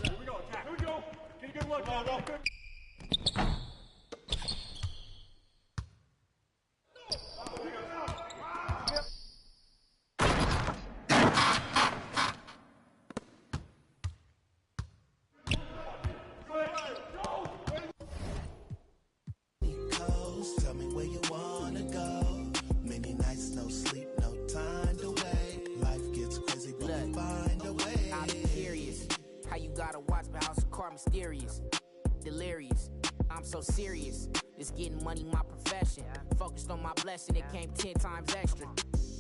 Here we go, attack. Here we go. Get a good look, man. Tell me where you wanna go. Many nights, no sleep, no time to wait. Life gets crazy, but we find a way. I'm curious how you gotta watch my house, car mysterious, delirious. I'm so serious. This getting money, my profession. Focused on my blessing, it came 10 times extra.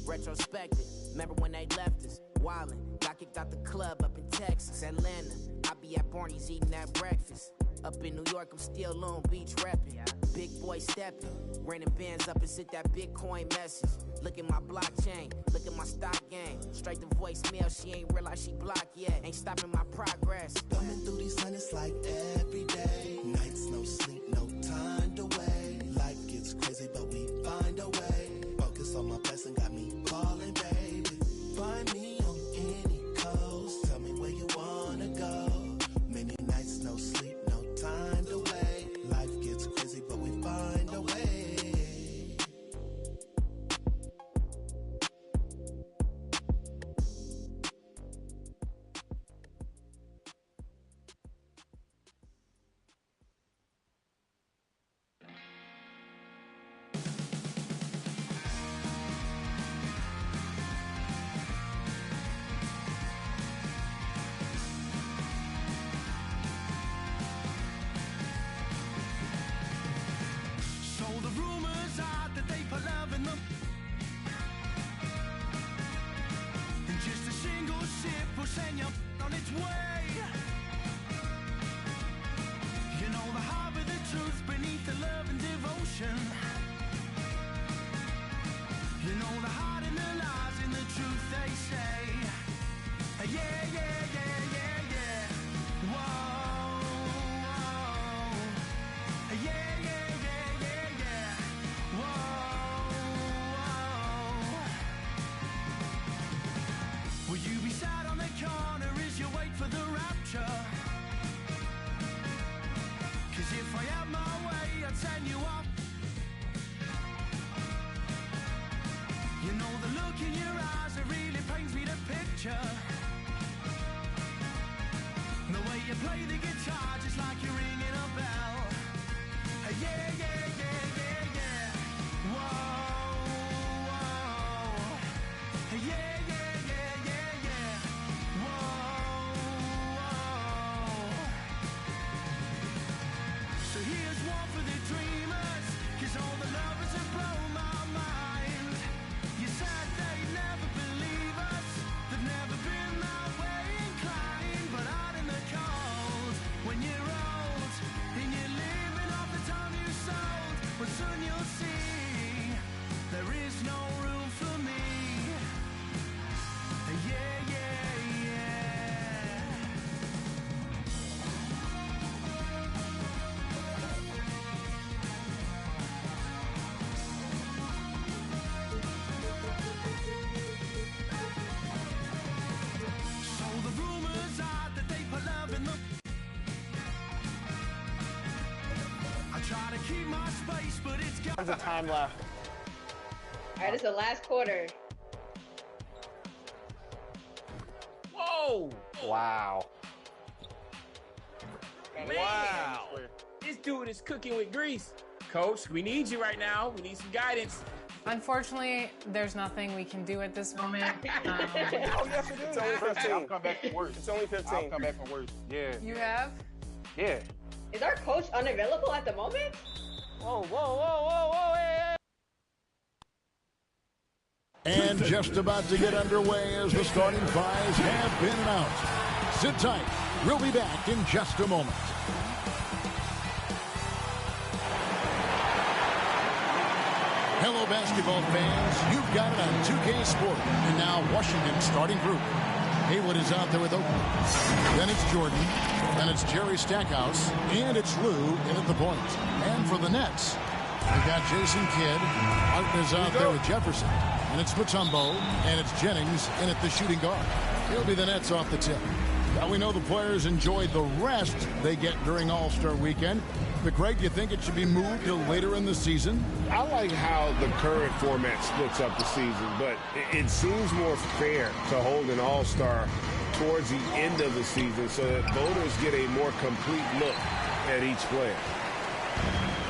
Retrospective, remember when they left us? Wildin', got kicked out the club up in Texas, Atlanta. I be at Barney's eating that breakfast. Up in New York, I'm still Long Beach reppin'. Big boy steppin'. Renting bands up and sit that Bitcoin message. Look at my blockchain, look at my stock game. Straight to voicemail, she ain't realized she blocked yet. Ain't stopping my progress. Coming through these hundreds like every day. Nights, no sleep, no time to wait. Life gets crazy, but we find a way. Focus on my blessing, got me falling, baby. Find me on any coast. Tell me where you wanna go. Many nights, no sleep, no time to wait. Life gets crazy, but we find a way. So the rumors are that they put love in them. And just a single sip will send you on its way. You know the heart of the truth beneath the love and devotion. You know the heart and the lies in the truth they say. Yeah, yeah, yeah, yeah, yeah. Whoa, whoa. Yeah, yeah, yeah, yeah, yeah. Whoa, whoa. Will you be sat on the corner as you wait for the rapture? 'Cause if I had my way, I'd send you off. You know the look in your eyes, it really paints me the picture. The way you play the guitar, just like you're ringing a bell. Yeah, yeah, yeah, yeah, yeah. Whoa, whoa. Yeah, yeah, yeah, yeah, yeah. Whoa, whoa. So here's one for the dreamers, 'cause all the lovers have blown my mind. You said they'd never believe us, they've never been that way inclined. But out in the cold, when you're old, and you're living off the time you sold, well soon you'll see, there is no room for me. Yeah, yeah, yeah. So the rumors are that they put love in them. I try to keep my space, but it's got Tons of time left. All right, it's the last quarter. Whoa! Wow. Wow! This dude is cooking with grease. Coach, we need you right now. We need some guidance. Unfortunately, there's nothing we can do at this moment. Oh, yes, it is. It's only 15. I'll come back from work. It's only 15. I'll come back from work. Yeah. You have? Yeah. Is our coach unavailable at the moment? Whoa, whoa, whoa, whoa, whoa, hey, hey. And just about to get underway as the starting fives have been announced. Sit tight. We'll be back in just a moment. Hello, basketball fans. You've got it on 2K Sport. And now Washington's starting group. Haywood is out there with Oakland. Then it's Jordan. Then it's Jerry Stackhouse. And it's Lou in at the point. And for the Nets, we've got Jason Kidd. Martin is out there with Jefferson. And it's Mutombo. And it's Jennings in at the shooting guard. He'll be the Nets off the tip. Now we know the players enjoyed the rest they get during All-Star Weekend. But Greg, do you think it should be moved till later in the season? I like how the current format splits up the season, but it seems more fair to hold an All-Star towards the end of the season so that voters get a more complete look at each player.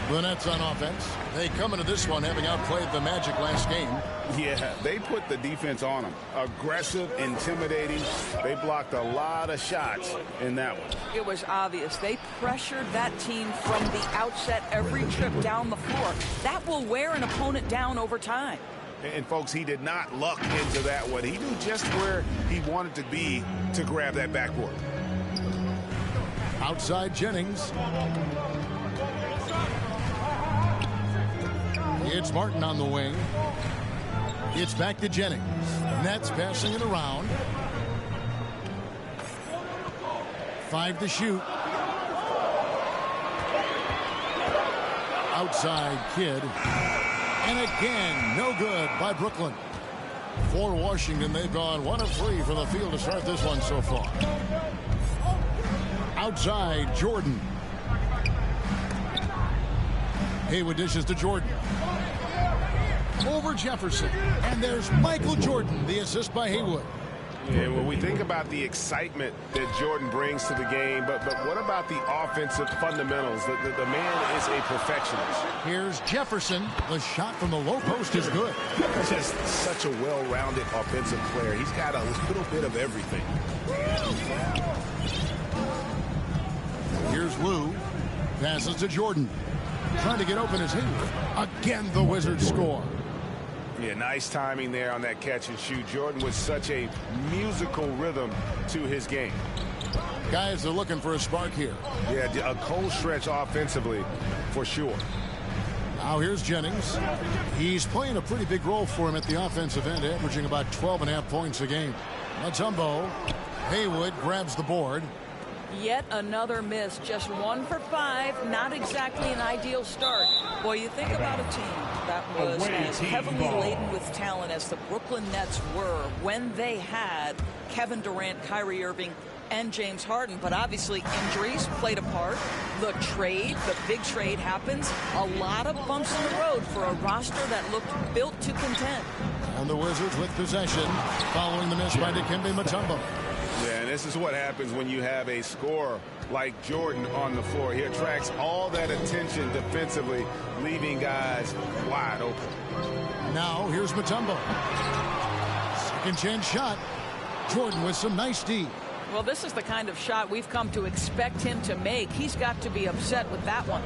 The Nets on offense. They come into this one having outplayed the Magic last game. Yeah, they put the defense on them. Aggressive, intimidating. They blocked a lot of shots in that one. It was obvious. They pressured that team from the outset every trip down the floor. That will wear an opponent down over time. And folks, he did not luck into that one. He knew just where he wanted to be to grab that backboard. Outside Jennings. It's Martin on the wing. It's back to Jennings. Nets passing it around. 5 to shoot. Outside Kidd. And again, no good by Brooklyn. For Washington, they've gone 1 of 3 from the field to start this one so far. Outside, Jordan. Haywood dishes to Jordan. Over Jefferson. And there's Michael Jordan, the assist by Haywood. Yeah, when we think about the excitement that Jordan brings to the game, but what about the offensive fundamentals? The man is a perfectionist. Here's Jefferson. The shot from the low post is good. He's just such a well-rounded offensive player. He's got a little bit of everything. Here's Lou. Passes to Jordan. Trying to get open as Haywood. Again, the Wizards score. Yeah, nice timing there on that catch and shoot. Jordan with such a musical rhythm to his game. Guys are looking for a spark here. Yeah, a cold stretch offensively for sure. Now here's Jennings. He's playing a pretty big role for him at the offensive end, averaging about 12.5 points a game. Mutombo. Haywood grabs the board. Yet another miss, just 1 for 5. Not exactly an ideal start. Boy, you think about a team that was as heavily laden with talent as the Brooklyn Nets were when they had Kevin Durant, Kyrie Irving, and James Harden. But obviously injuries played a part. The big trade happens. A lot of bumps in the road for a roster that looked built to contend. And the Wizards with possession following the miss by Dikembe Mutombo. Yeah, and this is what happens when you have a scorer like Jordan on the floor. He attracts all that attention defensively, leaving guys wide open. Now here's Mutombo. Second chance shot. Jordan with some nice D. Well, this is the kind of shot we've come to expect him to make. He's got to be upset with that one.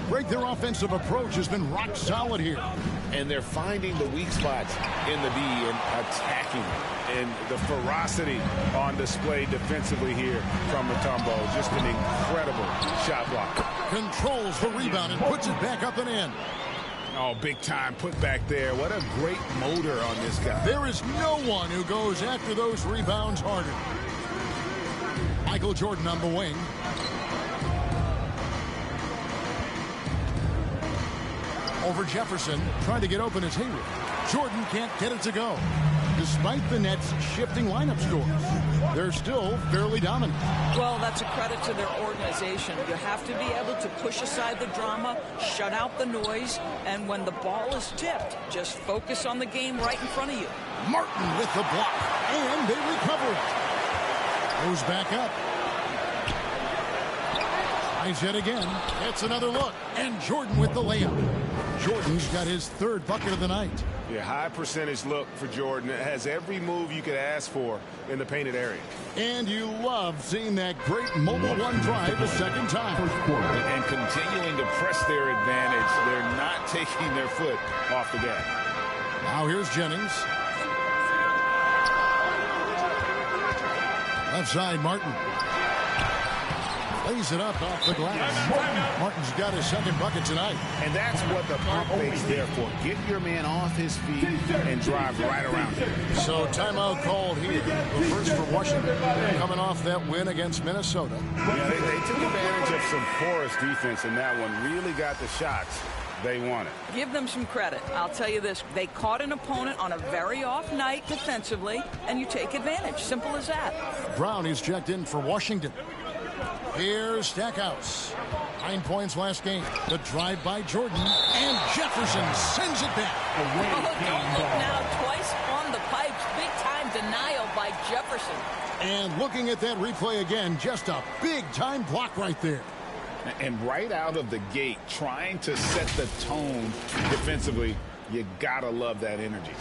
Greg, their offensive approach has been rock solid here. And they're finding the weak spots in the D and attacking. And the ferocity on display defensively here from Mutombo. Just an incredible shot block. Controls the rebound and puts it back up and in. Oh, big time put back there. What a great motor on this guy. There is no one who goes after those rebounds harder. Michael Jordan on the wing. Over Jefferson, trying to get open as Haywood. Jordan can't get it to go. Despite the Nets' shifting lineup scores, they're still fairly dominant. Well, that's a credit to their organization. You have to be able to push aside the drama, shut out the noise, and when the ball is tipped, just focus on the game right in front of you. Martin with the block, and they recover it. Goes back up. Tries yet again. Gets another look. And Jordan with the layup. Jordan's got his 3rd bucket of the night. Yeah, high percentage look for Jordan. It has every move you could ask for in the painted area. And you love seeing that great mobile one drive a second time. And continuing to press their advantage. They're not taking their foot off the gas. Now here's Jennings. Left side, Martin. Lays it up off the glass. Martin's got his 2nd bucket tonight. And that's what the pump fake's there for. Get your man off his feet and drive right around him. So timeout called here. The first for Washington. Coming off that win against Minnesota. Yeah, they took advantage of some porous defense in that one. Really got the shots they wanted. Give them some credit. I'll tell you this. They caught an opponent on a very off night defensively, and you take advantage. Simple as that. Brown is checked in for Washington. Here's Stackhouse. 9 points last game. The drive by Jordan. And Jefferson sends it back. Don't look now. Twice on the pipes. Big time denial by Jefferson. And looking at that replay again, just a big time block right there. And right out of the gate, trying to set the tone defensively, you gotta love that energy.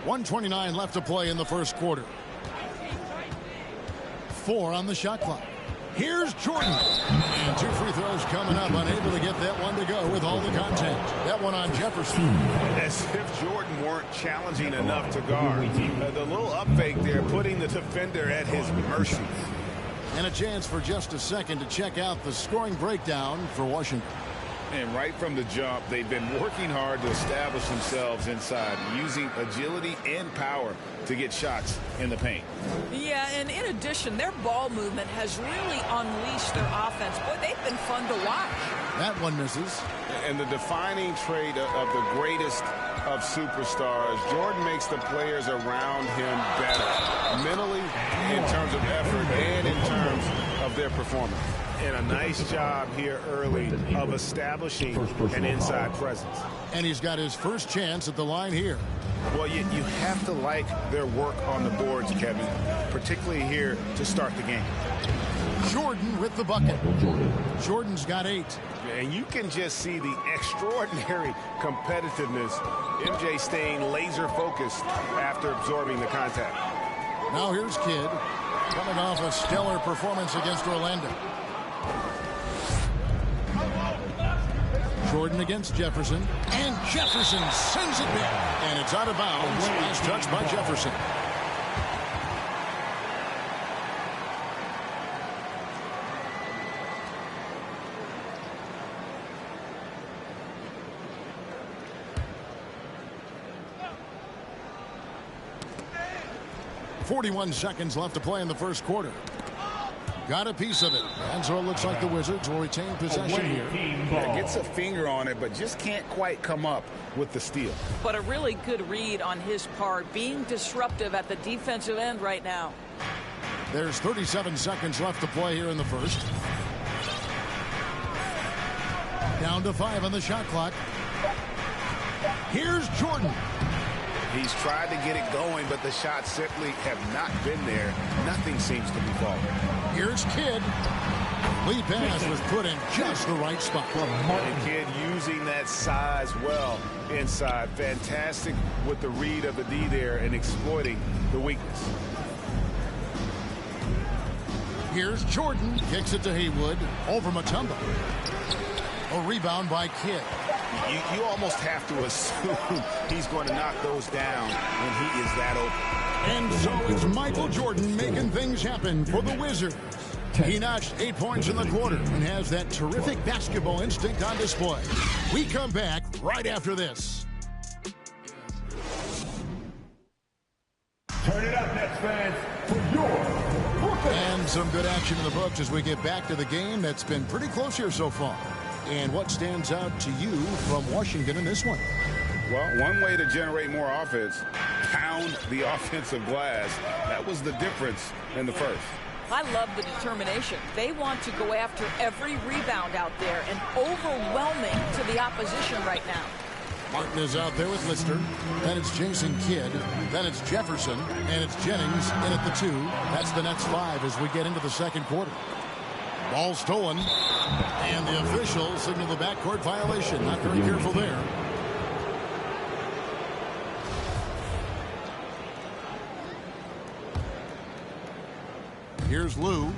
.129 left to play in the first quarter. 4 on the shot clock. Here's Jordan. And 2 free throw's coming up, unable to get that one to go with all the contact. That one on Jefferson. As if Jordan weren't challenging enough to guard. The little up fake there, putting the defender at his mercy. And a chance for just a second to check out the scoring breakdown for Washington. And right from the jump, they've been working hard to establish themselves inside, using agility and power to get shots in the paint. Yeah, and in addition, their ball movement has really unleashed their offense. Boy, they've been fun to watch. That one misses. And the defining trait of the greatest of superstars, Jordan makes the players around him better, mentally, in terms of effort, and in terms of their performance. And a nice job here early of establishing an inside presence. And he's got his first chance at the line here. Well, you have to like their work on the boards, Kevin, particularly here to start the game. Jordan with the bucket. Jordan's got 8. And you can just see the extraordinary competitiveness. MJ staying laser focused after absorbing the contact. Now here's Kidd coming off a stellar performance against Orlando. Jordan against Jefferson, and Jefferson sends it back, and it's out of bounds. Last touch by Jefferson. .41 seconds left to play in the first quarter. Got a piece of it. And so it looks like the Wizards will retain possession here. Yeah, gets a finger on it, but just can't quite come up with the steal. But a really good read on his part, being disruptive at the defensive end right now. There's 37 seconds left to play here in the first. Down to 5 on the shot clock. Here's Jordan. He's tried to get it going, but the shots simply have not been there. Nothing seems to be falling. Here's Kidd. Lead pass was put in just the right spot. And Kidd using that size well inside. Fantastic with the read of the D there and exploiting the weakness. Here's Jordan. Kicks it to Haywood. Over Mutombo. A rebound by Kidd. You almost have to assume he's going to knock those down when he is that open. And so it's Michael Jordan making things happen for the Wizards. He notched 8 points in the quarter and has that terrific basketball instinct on display. We come back right after this. Turn it up, Nets fans, for your Brooklyn. And some good action in the books as we get back to the game that's been pretty close here so far. And what stands out to you from Washington in this one? Well, one way to generate more offense, pound the offensive glass. That was the difference in the first. I love the determination. They want to go after every rebound out there and overwhelming to the opposition right now. Martin is out there with Lister. Then it's Jason Kidd. Then it's Jefferson. And it's Jennings in at the 2. That's the Nets 5 as we get into the second quarter. Ball stolen. And the official signaled the backcourt violation. Not very careful there. Here's Lou.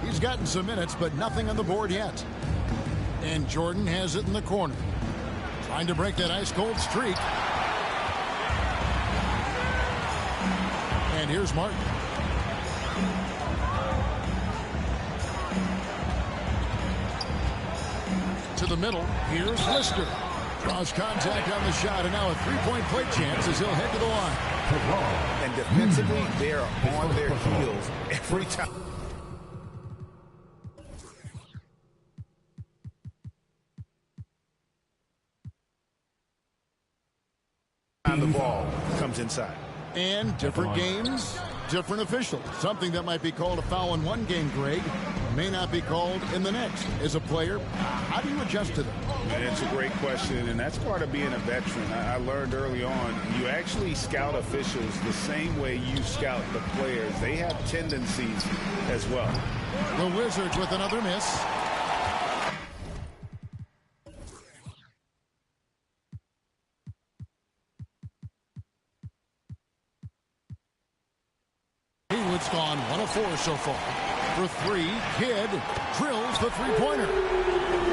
He's gotten some minutes, but nothing on the board yet. And Jordan has it in the corner. Trying to break that ice-cold streak. And here's Martin. To the middle. Here's Lister. Draws contact on the shot, and now a three-point play chance as he'll head to the line. And defensively, they are on their heels every time. The ball comes inside. And different games, different officials. Something that might be called a foul in one game, Greg, may not be called in the next. As a player, how do you adjust to them? It's a great question, and that's part of being a veteran. I learned early on, you actually scout officials the same way you scout the players. They have tendencies as well. The Wizards with another miss. Haywood's gone 1 of 4 so far. For three, Kidd drills the three-pointer.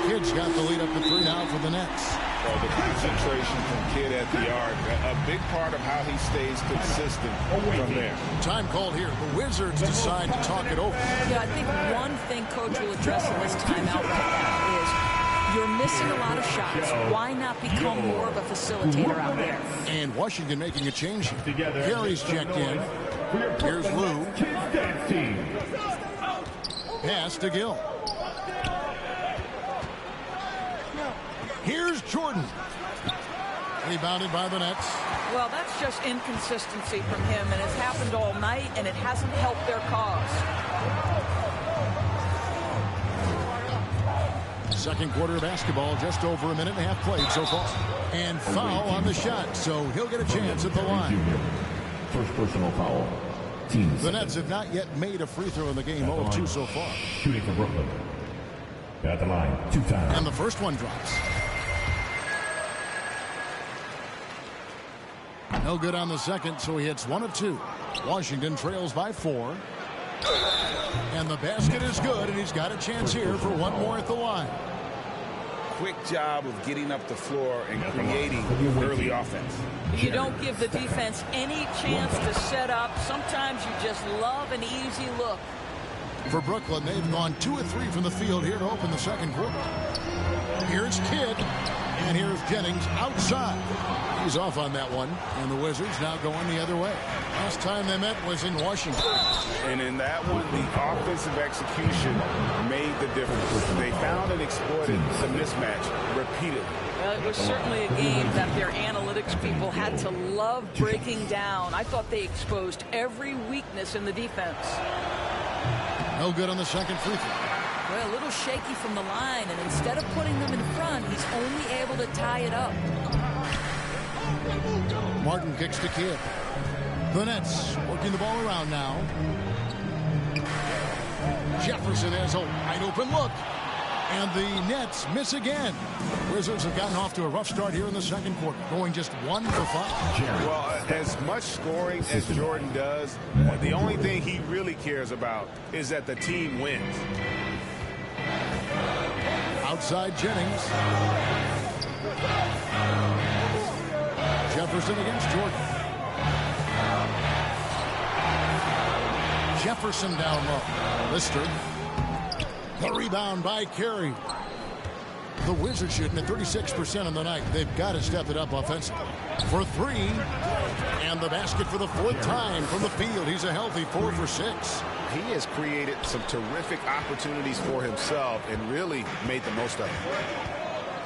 Kidd's got the lead up to 3 now for the Nets. Well, the concentration from Kidd at the arc, a big part of how he stays consistent from there. Time called here. The Wizards decide to talk it over. Yeah, I think one thing Coach will address in this timeout is you're missing a lot of shots. Why not become more of a facilitator out there? And Washington making a change here. Carey's checked in. Here's Lou. Pass to Gill. Here's Jordan. Rebounded by the Nets. Well, that's just inconsistency from him, and it's happened all night, and it hasn't helped their cause. Second quarter of basketball, just over a minute and a half played so far. And foul on the shot, so he'll get a chance at the line. First personal foul. Team the Nets have not yet made a free throw in the game, 0 of 2 so far. Shooting for Brooklyn. At the line, 2 times. And the first one drops. No good on the second, so he hits 1 of 2. Washington trails by 4. And the basket is good, and he's got a chance here for one more at the line. Quick job of getting up the floor and creating early offense. You don't give the defense any chance to set up. Sometimes you just love an easy look. For Brooklyn, they've gone 2 of 3 from the field here to open the second quarter. Here's Kidd, and here's Jennings outside. He's off on that one, and the Wizards now going the other way. Last time they met was in Washington. And in that one, the offensive execution made the difference. They found and exploited the mismatch repeatedly. Well, it was certainly a game that their analytics people had to love breaking down. I thought they exposed every weakness in the defense. No good on the second free throw. Well, a little shaky from the line, and instead of putting them in front, he's only able to tie it up. Martin kicks to Kidd. The Nets working the ball around now. Jefferson has a wide open look. And the Nets miss again. Wizards have gotten off to a rough start here in the second quarter, going just 1 for 5. Well, as much scoring as Jordan does, the only thing he really cares about is that the team wins. Outside Jennings. Jefferson against Jordan. Jefferson down low. Lister. The rebound by Carey. The Wizards shooting at 36% on the night. They've got to step it up offensively. For 3. And the basket for the 4th time from the field. He's a healthy 4 for 6. He has created some terrific opportunities for himself and really made the most of it.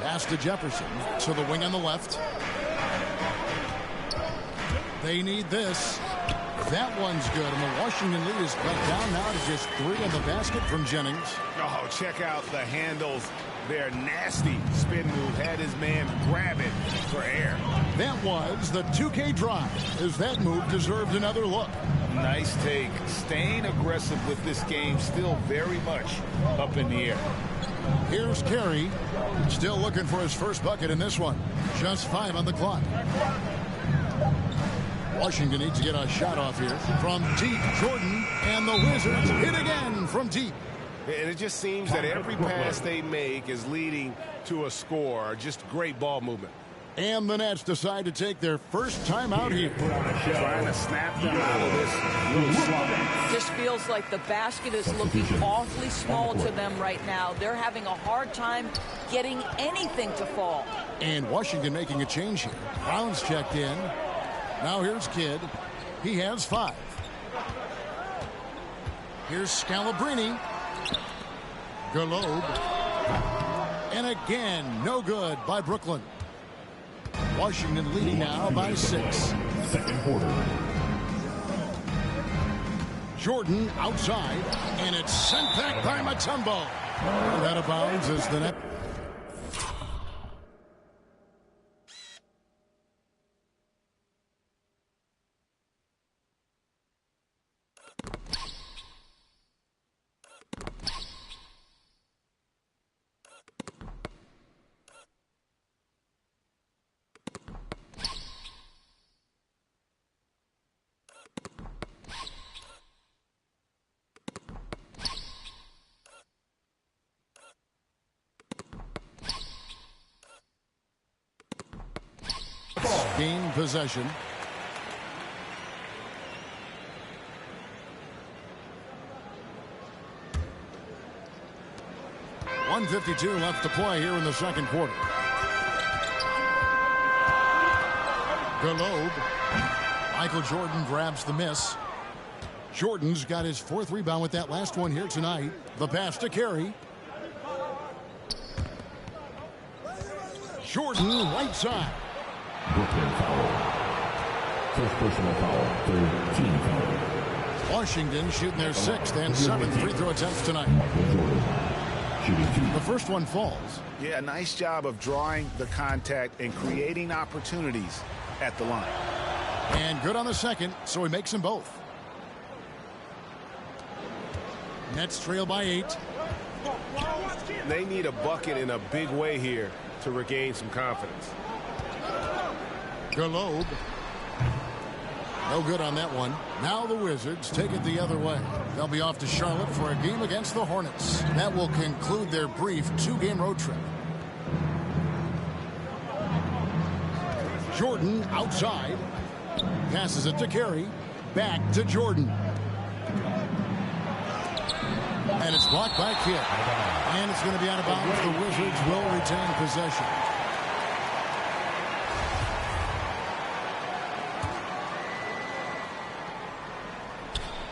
Pass to Jefferson. To the wing on the left. They need this. That one's good, and the Washington lead is cut down now to just 3 in the basket from Jennings. Oh, check out the handles. Their nasty spin move had his man grab it for air. That was the 2K drive, as that move deserved another look. Nice take. Staying aggressive with this game, still very much up in the air. Here's Carey, still looking for his first bucket in this one. Just 5 on the clock. Washington needs to get a shot off here. From deep, Jordan, and the Wizards hit again from deep. And it just seems that every pass they make is leading to a score. Just great ball movement. And the Nets decide to take their first time out here. Trying to snap them out of this little slump. Just feels like the basket is looking awfully small to them right now. They're having a hard time getting anything to fall. And Washington making a change here. Brown's checked in. Now here's Kidd. He has 5. Here's Scalabrine. Garlobe. And again, no good by Brooklyn. Washington leading now by 6. Second quarter. Jordan outside, and it's sent back by Mutombo. And out of bounds is the net. gain possession. .152 left to play here in the second quarter. Galobe. Michael Jordan grabs the miss. Jordan's got his 4th rebound with that last one here tonight. The pass to Carey. Jordan right side. Brooklyn foul. First personal foul. 3rd team foul. Washington shooting their 6th and 7th free throw attempts tonight. The first one falls. Yeah, nice job of drawing the contact and creating opportunities at the line. And good on the second, so he makes them both. Nets trail by 8. They need a bucket in a big way here to regain some confidence. Galobe. No good on that one. Now the Wizards take it the other way. They'll be off to Charlotte for a game against the Hornets. That will conclude their brief 2-game road trip. Jordan outside. Passes it to Carey. Back to Jordan. And it's blocked by Kidd. And it's going to be out of bounds. The Wizards will retain possession.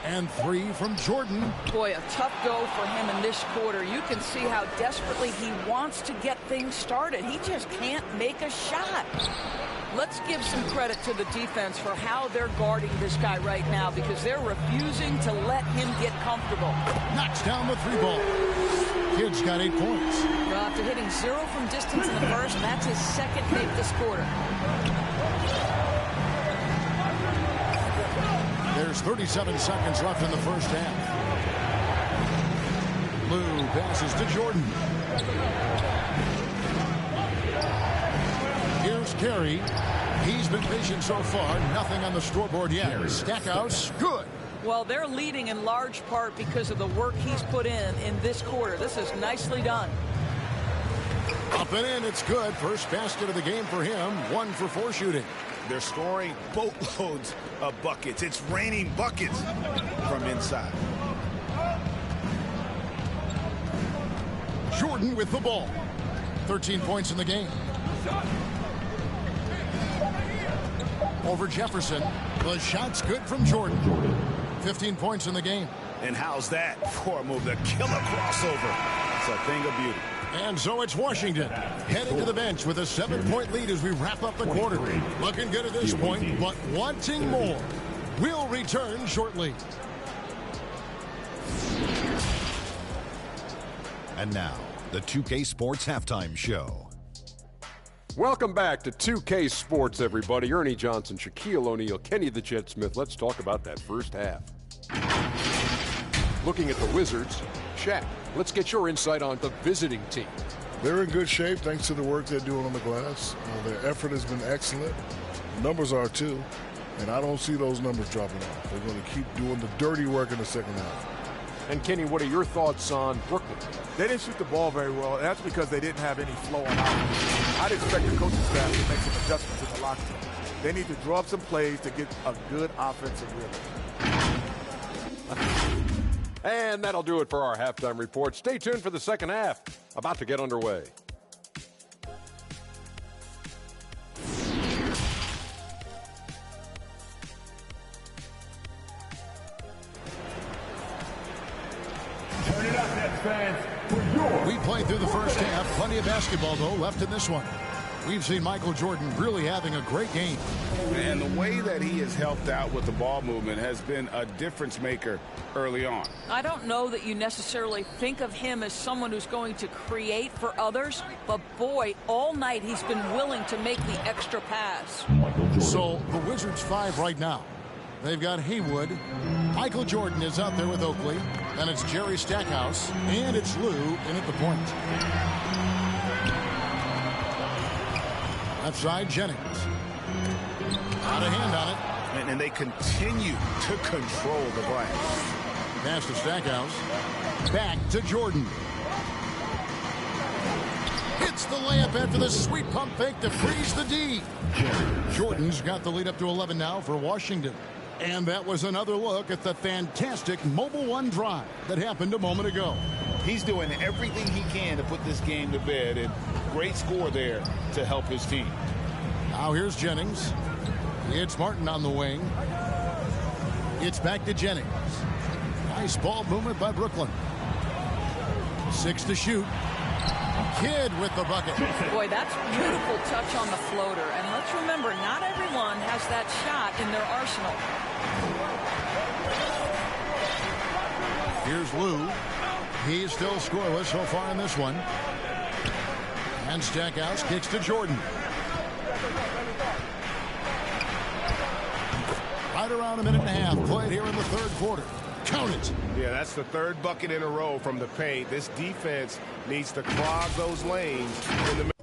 And 3 from Jordan. Boy, a tough go for him in this quarter. You can see how desperately he wants to get things started. He just can't make a shot. Let's give some credit to the defense for how they're guarding this guy right now, because they're refusing to let him get comfortable. Knocks down the 3-ball. Kidd's got 8 points. Well, after hitting 0 from distance in the first, that's his 2nd make this quarter. There's 37 seconds left in the first half. Lou passes to Jordan. Here's Carey. He's been patient so far. Nothing on the scoreboard yet. Stackhouse, good. Well, they're leading in large part because of the work he's put in this quarter. This is nicely done. Up and in, it's good. First basket of the game for him. 1 for 4 shooting. They're scoring boatloads of buckets. It's raining buckets from inside. Jordan with the ball. 13 points in the game. Over Jefferson. The shot's good from Jordan. 15 points in the game. And how's that for a move? The killer crossover. It's a thing of beauty. And so it's Washington heading to the bench with a 7-point lead as we wrap up the quarter. Looking good at this point, but wanting more. We'll return shortly. And now, the 2K Sports Halftime Show. Welcome back to 2K Sports, everybody. Ernie Johnson, Shaquille O'Neal, Kenny the Jet Smith. Let's talk about that first half. Looking at the Wizards, Shaq, let's get your insight on the visiting team. They're in good shape thanks to the work they're doing on the glass. Their effort has been excellent. The numbers are too. And I don't see those numbers dropping off. They're going to keep doing the dirty work in the second half. And Kenny, what are your thoughts on Brooklyn? They didn't shoot the ball very well, and that's because they didn't have any flow on offense. I'd expect the coaching staff to make some adjustments in the locker room. They need to draw up some plays to get a good offensive rhythm. And that'll do it for our halftime report. Stay tuned for the second half. About to get underway. Turn it up, Nets fans. We played through the first half. Plenty of basketball, though, left in this one. We've seen Michael Jordan really having a great game. And the way that he has helped out with the ball movement has been a difference maker early on. I don't know that you necessarily think of him as someone who's going to create for others, but boy, all night he's been willing to make the extra pass. So the Wizards 5 right now. They've got Haywood. Michael Jordan is out there with Oakley. Then it's Jerry Stackhouse. And it's Lou in at the point. Left side, Jennings. Out of hand on it. And they continue to control the glass. Pass to Stackhouse. Back to Jordan. hits the layup after the sweet pump fake to freeze the D. Jordan's got the lead up to 11 now for Washington. And that was another look at the fantastic Mobile One drive that happened a moment ago. He's doing everything he can to put this game to bed, and great score there to help his team. Now here's Jennings. It's Martin on the wing. It's back to Jennings. Nice ball movement by Brooklyn. 6 to shoot. Kidd with the bucket. Boy, that's beautiful touch on the floater. And let's remember, not everyone has that shot in their arsenal. Here's Lou. He's still scoreless so far in this one. And Stackhouse kicks to Jordan. Right around a minute and a half played here in the third quarter. Count it. Yeah, that's the third bucket in a row from the paint. This defense needs to clog those lanes in the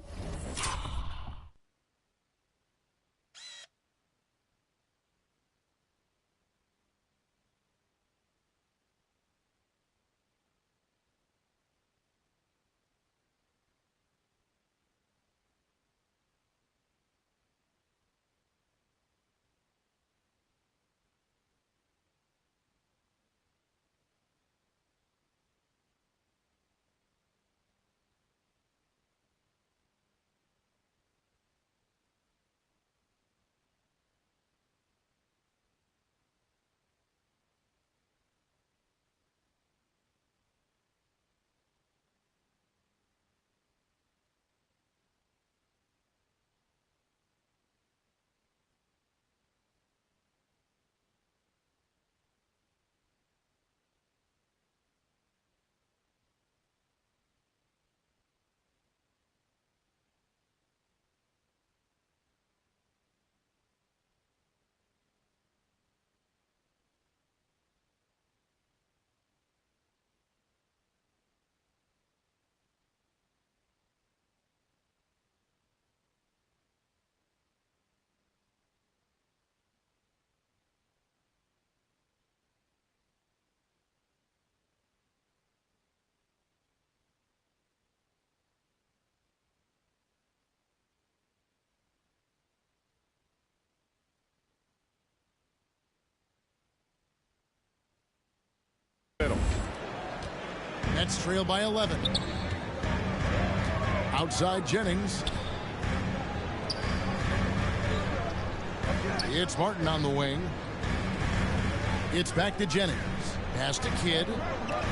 Nets trail by 11. Outside Jennings. It's Martin on the wing. It's back to Jennings. Pass to Kidd.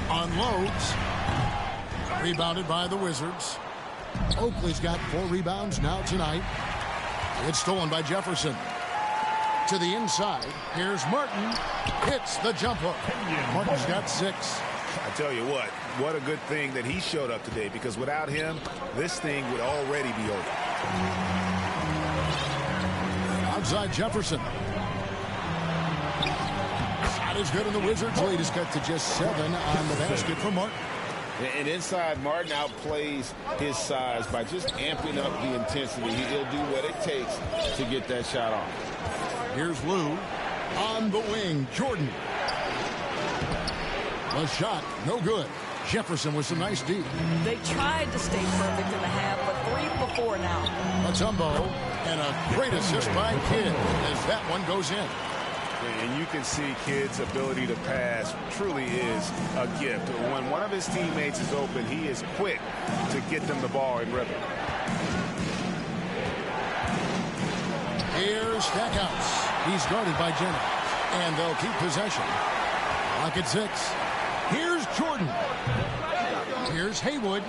Unloads. Rebounded by the Wizards. Oakley's got 4 rebounds now tonight. It's stolen by Jefferson. To the inside. Here's Martin. Hits the jump hook. Martin's got 6. I tell you what a good thing that he showed up today, because without him, this thing would already be over. Outside Jefferson. Shot is good, and the Wizards' lead is cut to just 7 on the basket for Martin. And inside, Martin outplays his size by just amping up the intensity. He'll do what it takes to get that shot off. Here's Lou. On the wing, Jordan. The shot, no good. Jefferson with some nice D. They tried to stay perfect in the half, but 3 before now. Mutombo, and a great assist by Kidd as that one goes in. And you can see Kidd's ability to pass truly is a gift. When one of his teammates is open, he is quick to get them the ball in rhythm. Here's Stackhouse. He's guarded by Jennings, and they'll keep possession. Clock at 6. Here's Jordan. Here's Haywood.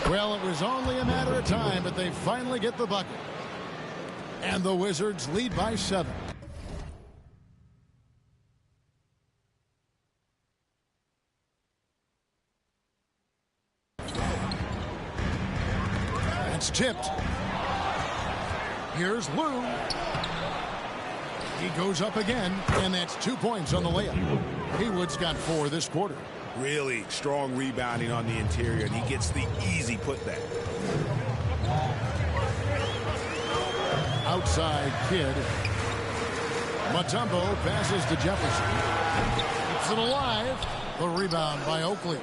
Well, it was only a matter of time, but they finally get the bucket. And the Wizards lead by 7. That's tipped. Here's Lou. He goes up again, and that's 2 points on the layup. Haywood's got 4 this quarter. Really strong rebounding on the interior, and he gets the easy putback. Outside Kidd. Mutombo passes to Jefferson. Keeps it alive. The rebound by Oakley.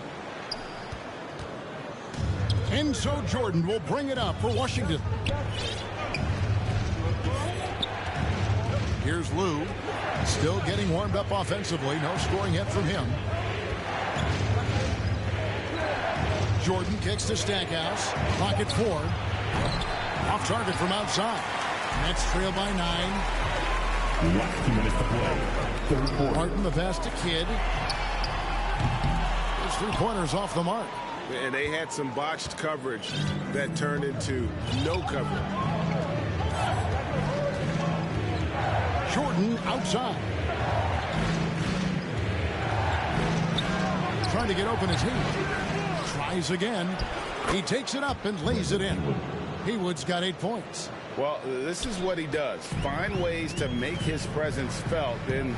And so Jordan will bring it up for Washington. Here's Lou. Still getting warmed up offensively. No scoring yet from him. Jordan kicks to Stackhouse. Pocket 4. Off target from outside. Nets trail by 9. Last 2 minutes to play. Third quarter. Martin the pass to Kidd. His 3-pointers off the mark. And they had some botched coverage that turned into no coverage. Jordan outside. Trying to get open his heat. Tries again. He takes it up and lays it in. Haywood's got 8 points. Well, this is what he does. Find ways to make his presence felt, and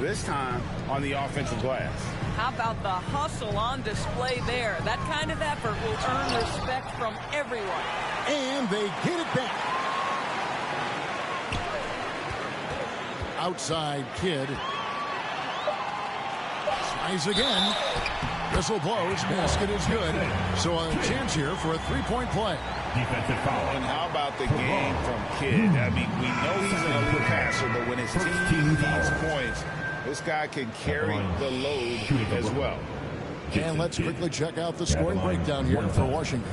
this time on the offensive glass. How about the hustle on display there? That kind of effort will earn respect from everyone. And they get it back. Outside Kidd. Tries again. Whistle blows. Basket is good. So a chance here for a 3-point play. Defensive foul. And how about the game from Kidd? I mean, we know he's an elite passer, but when his team needs points, this guy can carry the load as well. And let's quickly check out the scoring breakdown here for Washington.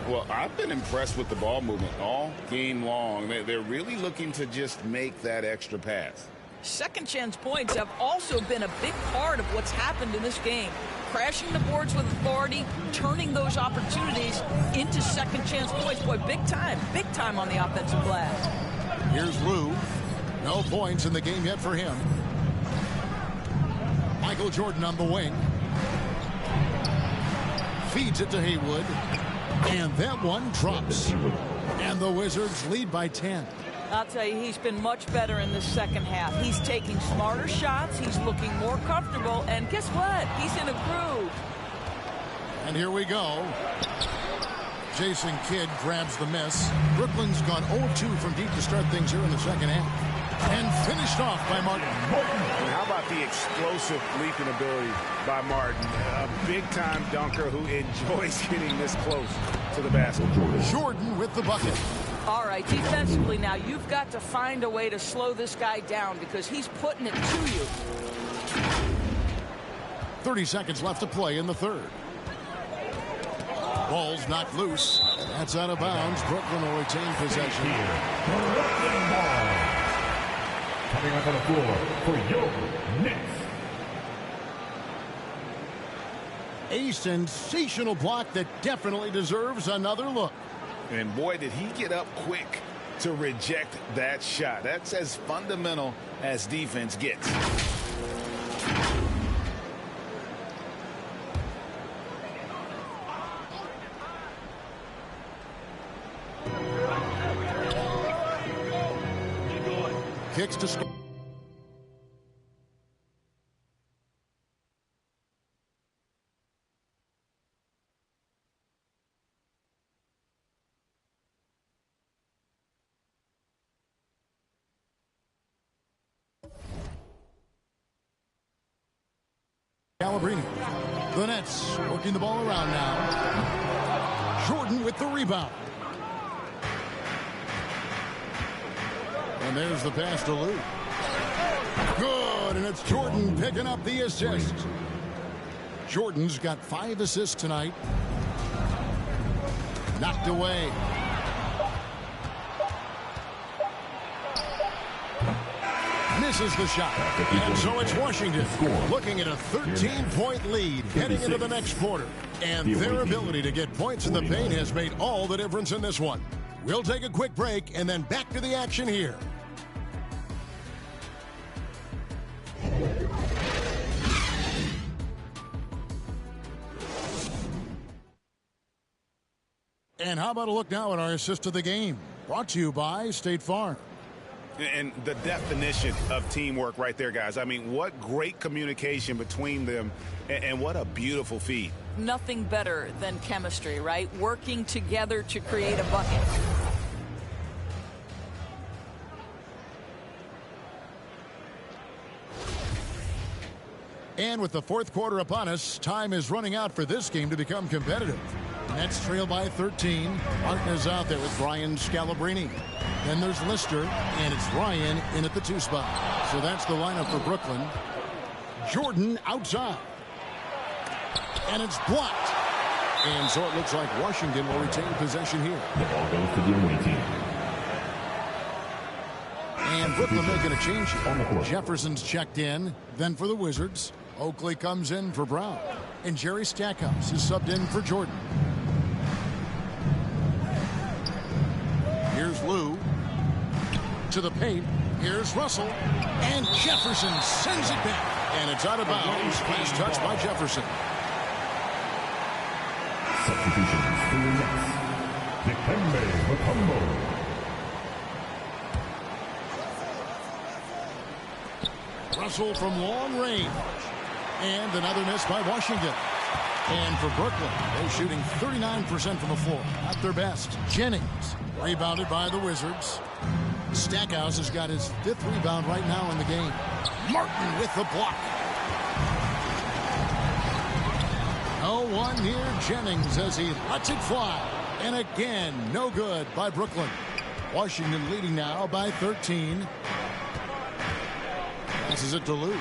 Well, I've been impressed with the ball movement all game long. They're really looking to just make that extra pass. Second chance points have also been a big part of what's happened in this game. Crashing the boards with authority, turning those opportunities into second chance points. Boy, big time on the offensive glass. Here's Lou. No points in the game yet for him. Michael Jordan on the wing. Feeds it to Haywood. And that one drops. And the Wizards lead by 10. I'll tell you, he's been much better in the second half. He's taking smarter shots. He's looking more comfortable. And guess what? He's in a groove. And here we go. Jason Kidd grabs the miss. Brooklyn's gone 0-2 from deep to start things here in the second half. And finished off by Martin. And how about the explosive leaping ability by Martin? A big-time dunker who enjoys getting this close to the basket. Jordan with the bucket. All right, defensively now, you've got to find a way to slow this guy down because he's putting it to you. 30 seconds left to play in the third. Ball's knocked loose. That's out of bounds. Brooklyn will retain possession. Brooklyn ball. Coming up on the floor for your Knicks. A sensational block that definitely deserves another look. And boy, did he get up quick to reject that shot. That's as fundamental as defense gets. Kicks to score. Calabrini. The Nets working the ball around now. Jordan with the rebound. And there's the pass to Lou. Good, and it's Jordan picking up the assist. Jordan's got 5 assists tonight. Knocked away. Misses the shot. And so it's Washington looking at a 13-point lead heading into the next quarter. And their ability to get points in the paint has made all the difference in this one. We'll take a quick break and then back to the action here. And how about a look now at our assist of the game? Brought to you by State Farm. And the definition of teamwork right there, guys. I mean, what great communication between them, and what a beautiful feed. Nothing better than chemistry, right? Working together to create a bucket. And with the fourth quarter upon us, time is running out for this game to become competitive. Nets trail by 13. Martin is out there with Brian Scalabrine. Then there's Lister, and it's Ryan in at the 2 spot. So that's the lineup for Brooklyn. Jordan outside. And it's blocked. And so it looks like Washington will retain possession here. The ball goes to the away team. And Brooklyn making a change here. Jefferson's checked in. Then for the Wizards, Oakley comes in for Brown. And Jerry Stackhouse is subbed in for Jordan. Here's Lou. To the paint. Here's Russell. And Jefferson sends it back. And it's out of bounds. Last touch by Jefferson. Substitutions for the Nets. Dikembe Mutombo. Russell from long range. And another miss by Washington. And for Brooklyn, they're shooting 39% from the floor. At their best. Jennings rebounded by the Wizards. Stackhouse has got his 5th rebound right now in the game. Martin with the block. No one near Jennings as he lets it fly. And again, no good by Brooklyn. Washington leading now by 13. Passes it to Lou.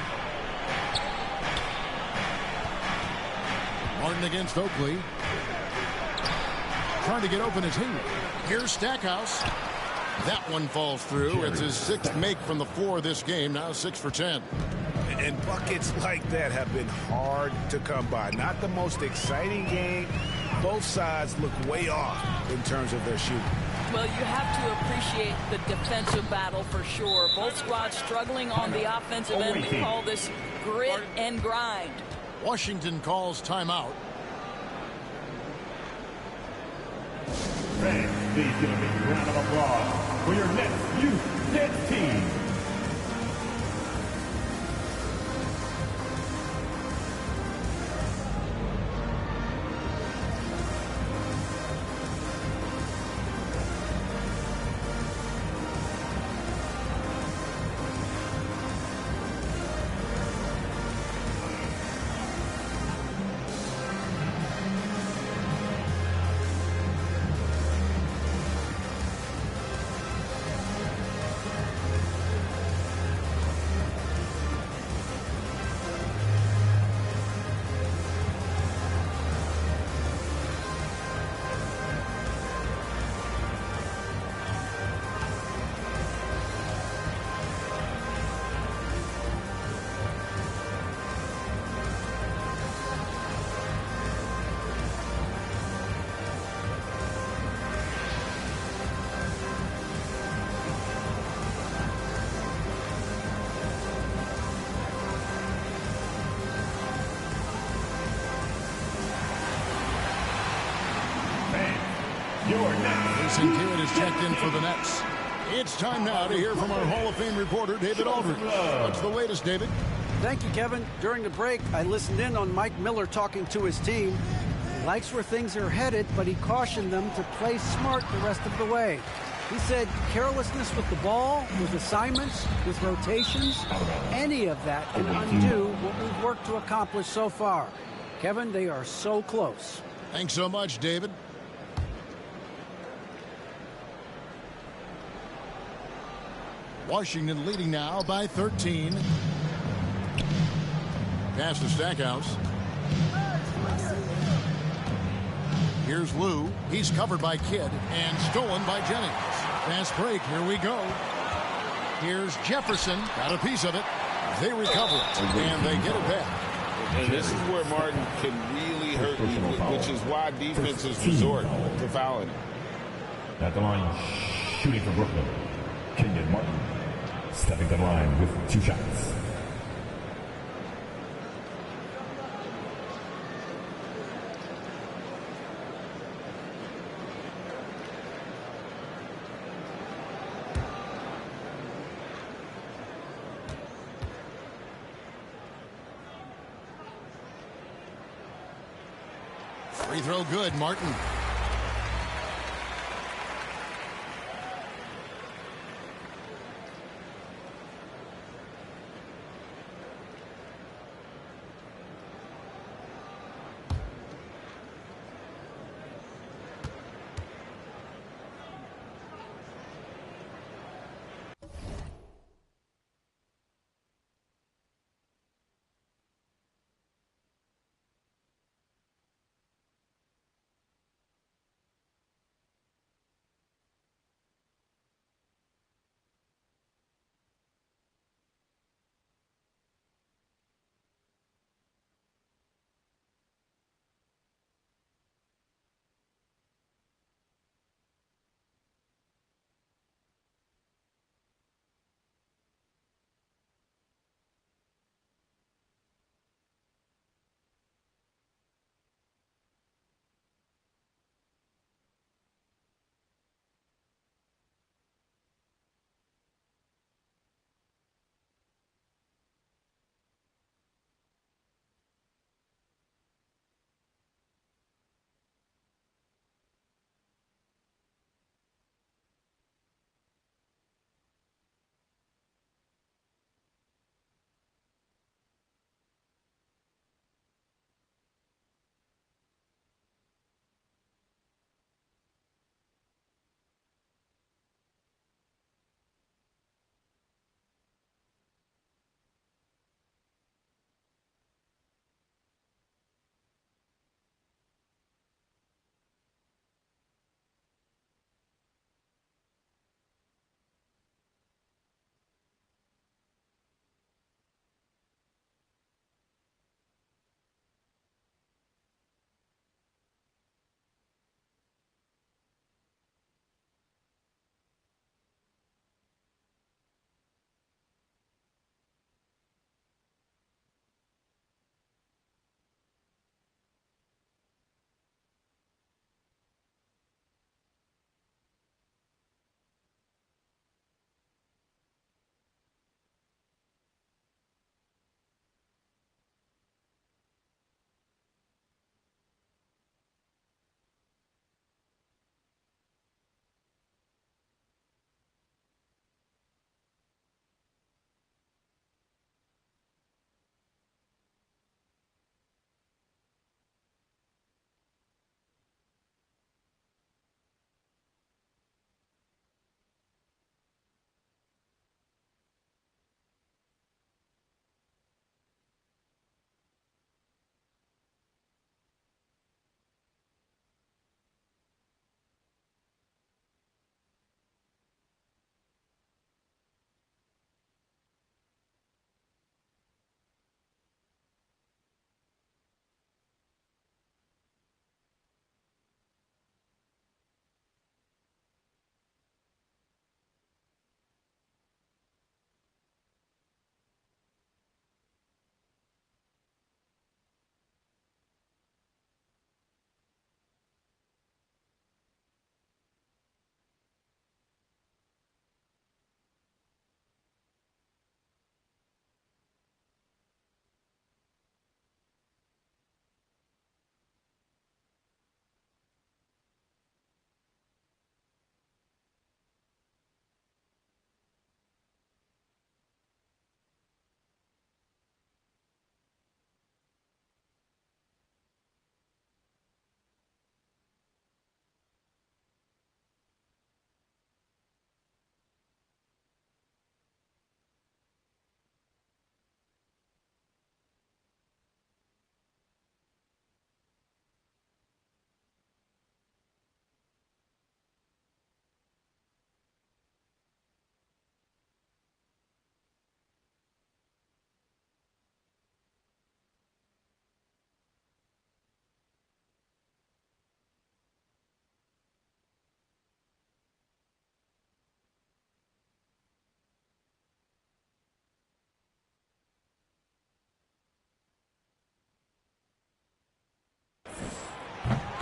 Martin against Oakley. Trying to get open is Hayward. Here's Stackhouse. That one falls through. It's his 6th make from the floor this game. Now 6 for 10. And buckets like that have been hard to come by. Not the most exciting game. Both sides look way off in terms of their shooting. Well, you have to appreciate the defensive battle for sure. Both squads struggling on the offensive end. We call this grit and grind. Washington calls timeout. Fans, please give a big round of applause for your Nets Youth Nets team. Jason Kidd is checked in for the Nets. It's time now to hear from our Hall of Fame reporter, David Aldridge. What's the latest, David? Thank you, Kevin. During the break, I listened in on Mike Miller talking to his team. He likes where things are headed, but he cautioned them to play smart the rest of the way. He said carelessness with the ball, with assignments, with rotations, any of that can undo what we've worked to accomplish so far. Kevin, they are so close. Thanks so much, David. Washington leading now by 13. Pass to Stackhouse. Here's Lou. He's covered by Kidd and stolen by Jennings. Fast break. Here we go. Here's Jefferson. Got a piece of it. They recover it, and they get it back. And this is where Martin can really hurt you, which is why defenses resort to fouling. At the line, shooting for Brooklyn, Kenyon Martin. Stepping to the line with 2 shots. Free throw good, Martin.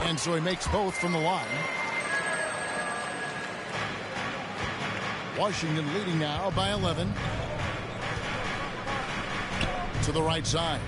And so he makes both from the line. Washington leading now by 11. To the right side.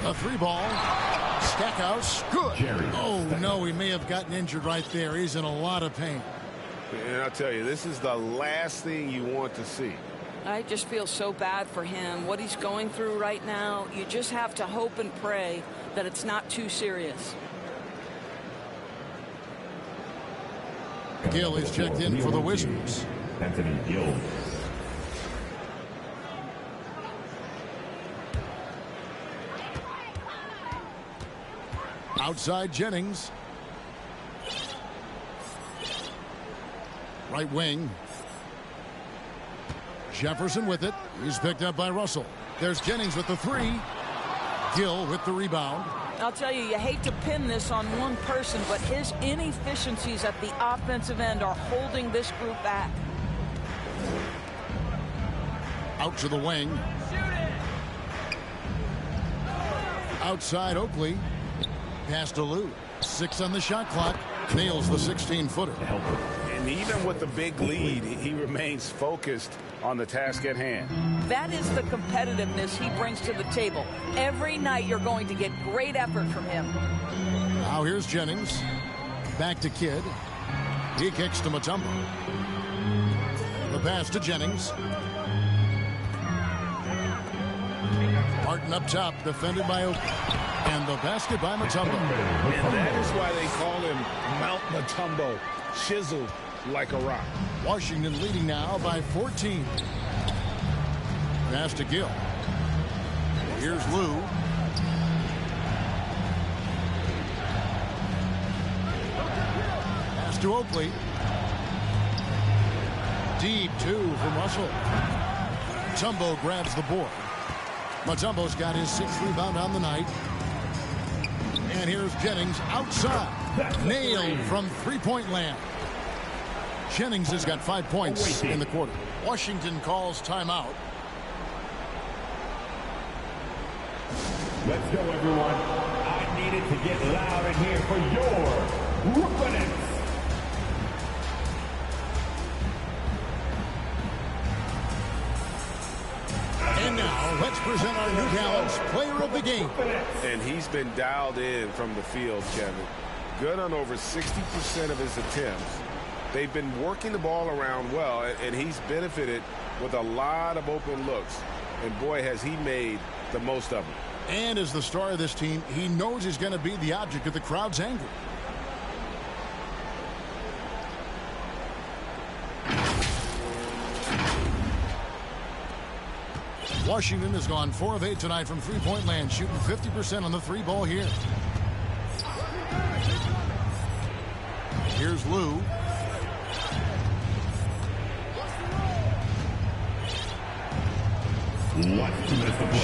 A 3-ball. Stackhouse. Good. Oh, no, he may have gotten injured right there. He's in a lot of pain. And I'll tell you, this is the last thing you want to see. I just feel so bad for him. What he's going through right now, you just have to hope and pray that it's not too serious. Gill is checked in for the Wizards. Anthony Gill. Outside Jennings. Right wing. Jefferson with it. He's picked up by Russell. There's Jennings with the 3. Gill with the rebound. I'll tell you, you hate to pin this on one person, but his inefficiencies at the offensive end are holding this group back. Out to the wing. Outside Oakley. Pass to Lou. 6 on the shot clock. Nails the 16-footer. And even with the big lead, he remains focused on the task at hand. That is the competitiveness he brings to the table. Every night you're going to get great effort from him. Now here's Jennings. Back to Kidd. He kicks to Mutombo. The pass to Jennings. Martin up top, defended by Oakley. And the basket by Mutombo. And that is why they call him Mount Mutombo, chiseled like a rock. Washington leading now by 14. Pass to Gill. Here's Lou. Pass to Oakley. Deep 2 from Russell. Mutombo grabs the board. Mutombo's got his 6th rebound on the night. And here's Jennings outside. Nailed from three-point land. Jennings has got 5 points in the quarter. Washington calls timeout. Let's go, everyone. I need it to get loud in here for your Brooklyn. And now, let's present our New Balance Player of the Game. And he's been dialed in from the field, Kevin. Good on over 60% of his attempts. They've been working the ball around well, and he's benefited with a lot of open looks. And boy, has he made the most of them. And as the star of this team, he knows he's going to be the object of the crowd's anger. Washington has gone 4 of 8 tonight from three-point land, shooting 50% on the 3-ball here. Here's Lou.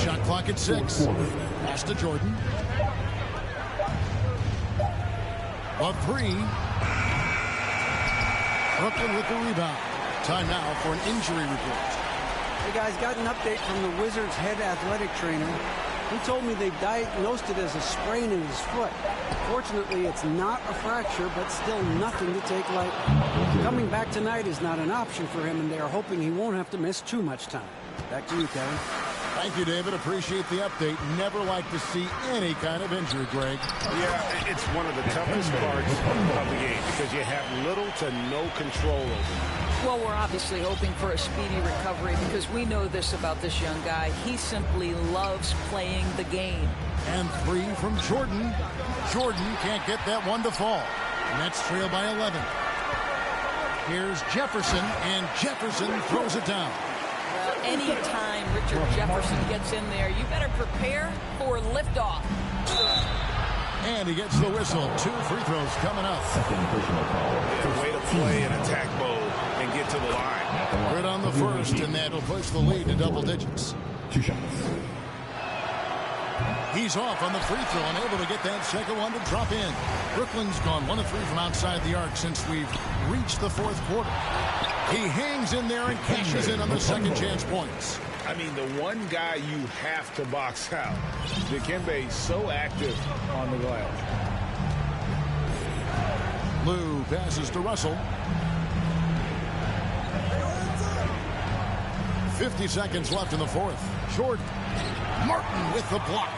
Shot clock at 6. Pass to Jordan. A 3. Brooklyn with the rebound. Time now for an injury report. Hey guys, got an update from the Wizards head athletic trainer. He told me they've diagnosed it as a sprain in his foot. Fortunately, it's not a fracture, but still nothing to take lightly. Coming back tonight is not an option for him, and they are hoping he won't have to miss too much time. Back to you, Kevin. Thank you, David. Appreciate the update. Never like to see any kind of injury, Greg. Yeah, it's one of the toughest parts of the game because you have little to no control over it. Well, we're obviously hoping for a speedy recovery because we know this about this young guy. He simply loves playing the game. And 3 from Jordan. Jordan can't get that one to fall. Nets trail by 11. Here's Jefferson, and Jefferson throws it down. Well, anytime Richard Jefferson gets in there, you better prepare for liftoff. And he gets the whistle. 2 free throws coming up. Second personal foul. Yeah, way to play in attack mode and get to the line. Good on the first, and that'll push the lead to double digits. 2 shots. He's off on the free throw and able to get that second one to drop in. Brooklyn's gone 1 of 3 from outside the arc since we've reached the fourth quarter. He hangs in there and cashes in on the second chance points. I mean, the one guy you have to box out. Dikembe so active on the glass. Lou passes to Russell. 50 seconds left in the fourth. Jordan. Martin with the block.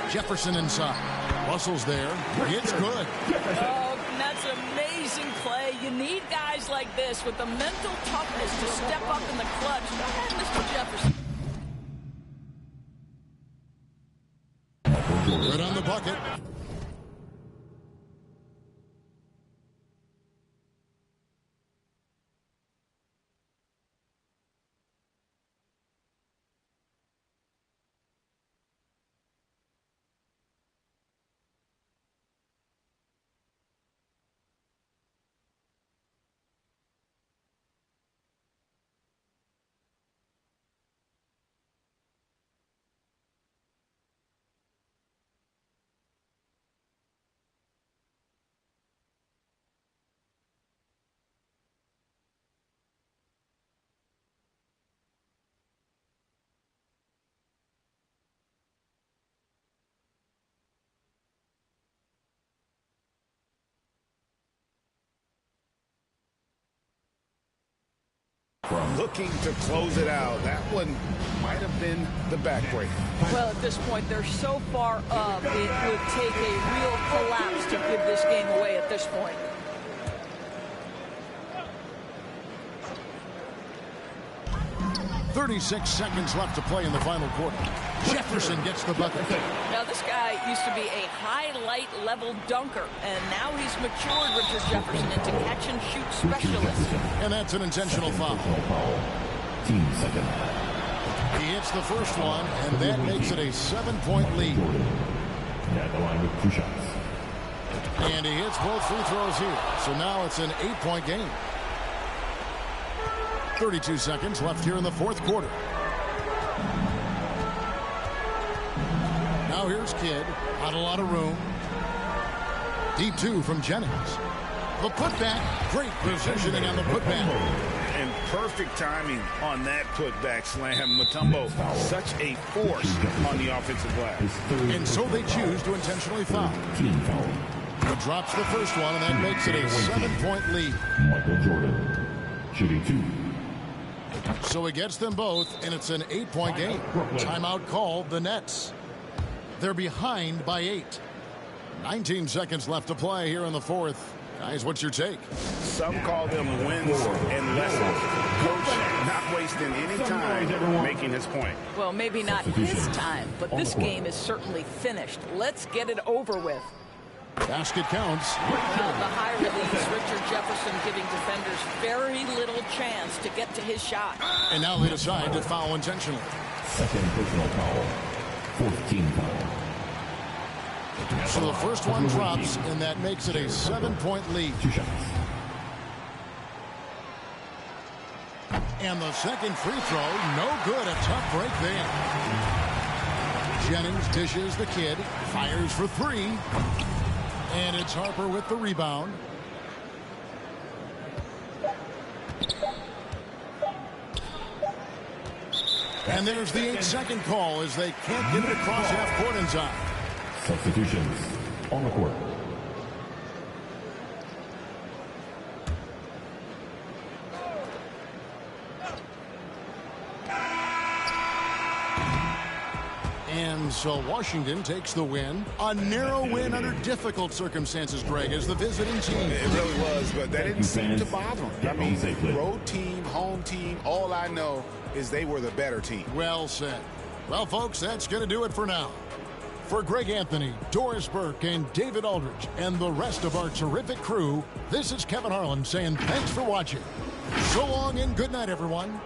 Jefferson inside. Russell's there. It's good. Oh, that's an amazing play. You need guys like this with the mental toughness to step up in the clutch. Go ahead, Mr. Jefferson. Good on the bucket. Looking to close it out. That one might have been the backbreaker. Well, at this point, they're so far up, it would take a real collapse to give this game away at this point. .36 seconds left to play in the final quarter. Jefferson gets the bucket. Now, this guy used to be a highlight-level dunker, and now he's matured, Richard Jefferson, into catch-and-shoot specialist. And that's an intentional foul. Team second. He hits the first one, and that makes it a 7-point lead. At the line with 2 shots. And he hits both free throws here. So now it's an 8-point game. 32 seconds left here in the fourth quarter. Now here's Kidd. Not a lot of room. Deep 2 from Jennings. The putback. Great positioning on the putback. And perfect timing on that putback slam. Mutombo, such a force on the offensive glass. And so they choose to intentionally foul. Team foul. He drops the first one, and that makes it a 7-point lead. Michael Jordan. Shooting 2. So he gets them both, and it's an 8-point game. Timeout called the Nets. They're behind by 8. 19 seconds left to play here in the fourth. Guys, what's your take? Some call them wins and lessons. Coach not wasting any time making his point. Well, maybe not his time, but this game is certainly finished. Let's get it over with. Basket counts. Well, the high release, Richard Jefferson giving defenders very little chance to get to his shot. And now they decide to foul intentionally. Second personal foul. 14 foul. So the first one drops, and that makes it a 7-point lead. 2 shots. And the second free throw, no good. A tough break there. Jennings dishes the Kid, fires for 3. And it's Harper with the rebound. And there's the 8-second call as they can't get it across half court in time. Substitutions on the court. And so Washington takes the win. A narrow win under difficult circumstances, Greg, as the visiting team. It really was, but that didn't seem to bother them. I mean, road team, home team, all I know is they were the better team. Well said. Well, folks, that's going to do it for now. For Greg Anthony, Doris Burke, and David Aldridge, and the rest of our terrific crew, this is Kevin Harlan saying thanks for watching. So long and good night, everyone.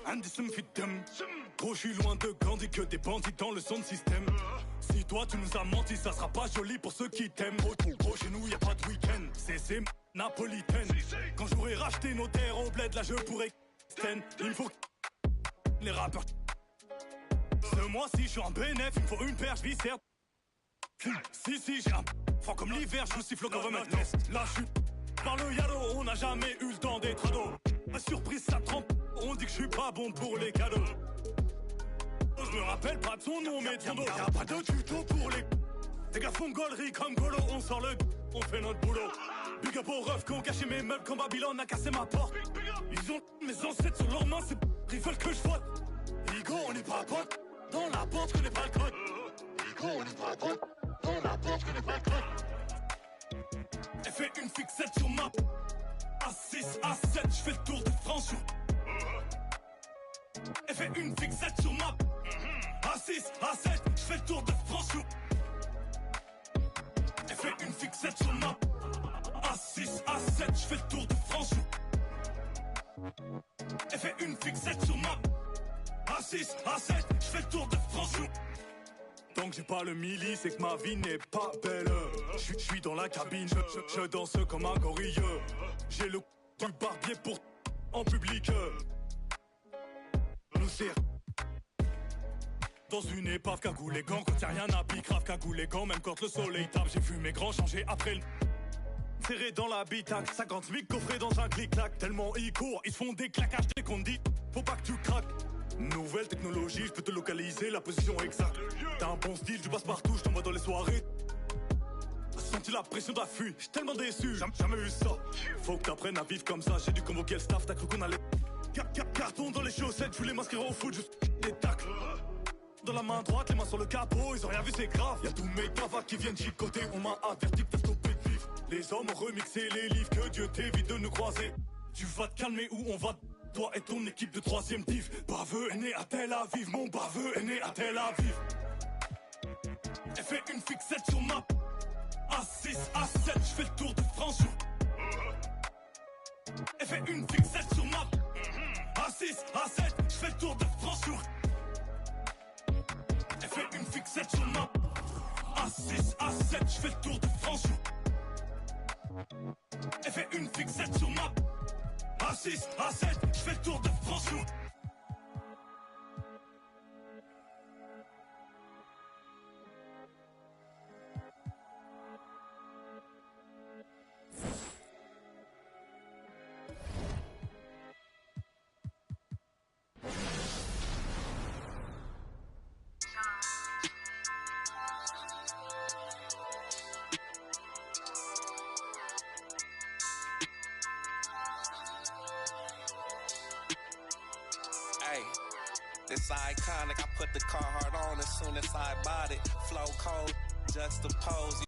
Un des seums fit d'homme. Gros, je suis loin de Gandhi que des bandits dans le son système. Si toi tu nous as menti, ça sera pas joli pour ceux qui t'aiment. Gros, chez nous y a pas de week-end. C'est napolitaine. Quand j'aurai racheté nos terres au bled, là je pourrais. Il me faut les rappeurs. Ce mois-ci, je suis en bénéf, il me faut une paire, je viscère. Si, j'ai un franc comme l'hiver, je vous siffle comme un test. Là, je suis par le yalo, on n'a jamais eu le temps d'être ado. Ma surprise, ça trempe, on dit que je suis pas bon pour les cadeaux. Je me rappelle pas de son nom, mais de son dos. Y'a pas de tuto pour les. Les gars font gaulerie comme Golo, on sort le. On fait notre boulot. Big up aux refs qui ont caché mes meubles quand Babylone a cassé ma porte. Ils ont mes ancêtres sur leurs mains, c'est. Ils veulent que je vote. Igo, on n'est pas potes. Dans la porte, je connais pas le code. Igo, on n'est pas potes. Dans la porte, je connais pas le code. Elle fait une fixette sur ma. A6, A7, je fais le tour de France sur. Elle fait une fixette sur ma. A6, A7, je fais le tour de France sur. Elle fait une fixette sur ma. A6, A7, je fais le tour de France sur. Elle fait une fixette sur ma. A6, A7, je fais le tour de France sur. Tant que j'ai pas le milli, c'est que ma vie n'est pas belle. Je suis dans la cabine, je danse comme un gorille. J'ai le du barbier pour en public. Nous c'est dans une épave cagoule les gants. Quand y'a rien à pique, grave cagoule les gants. Même quand le soleil tape, j'ai vu mes grands changer après le. Serré dans l'habitacle, 50 000 coffrés dans un clic-clac. Tellement ils courent, ils se font des claquages dès qu'on dit. Faut pas que tu craques. Nouvelle technologie, je peux te localiser la position exacte. T'as un bon style, tu passes partout, je t'envoie dans les soirées. Senti la pression d'affût, j'suis tellement déçu, jamais eu ça. Faut que t'apprennes à vivre comme ça, j'ai dû convoquer le staff, t'as cru qu'on allait. Carton dans les chaussettes, je voulais m'inscrire au foot, juste des tacles. Dans la main droite, les mains sur le capot, ils ont rien vu, c'est grave. Y'a tous mes cavacs qui viennent chicoter, on m'a averti que t'as stoppé de vivre. Les hommes ont remixé les livres, que Dieu t'évite de nous croiser. Tu vas te calmer où on va, toi et ton équipe de 3ème div. Baveux est né à Tel Aviv, mon baveux est né à Tel Aviv. Elle fait une fixette sur ma A6, A7, je fais le tour de France. Elle fait une fixette sur ma A6, A7, je fais le tour de France. Elle fait une fixette sur ma A6, A7, je fais le tour de France. Elle fait une fixette sur ma A6, A7, je fais le tour de France. It's iconic. I put the Carhartt on as soon as I bought it. Flow cold, just a pose.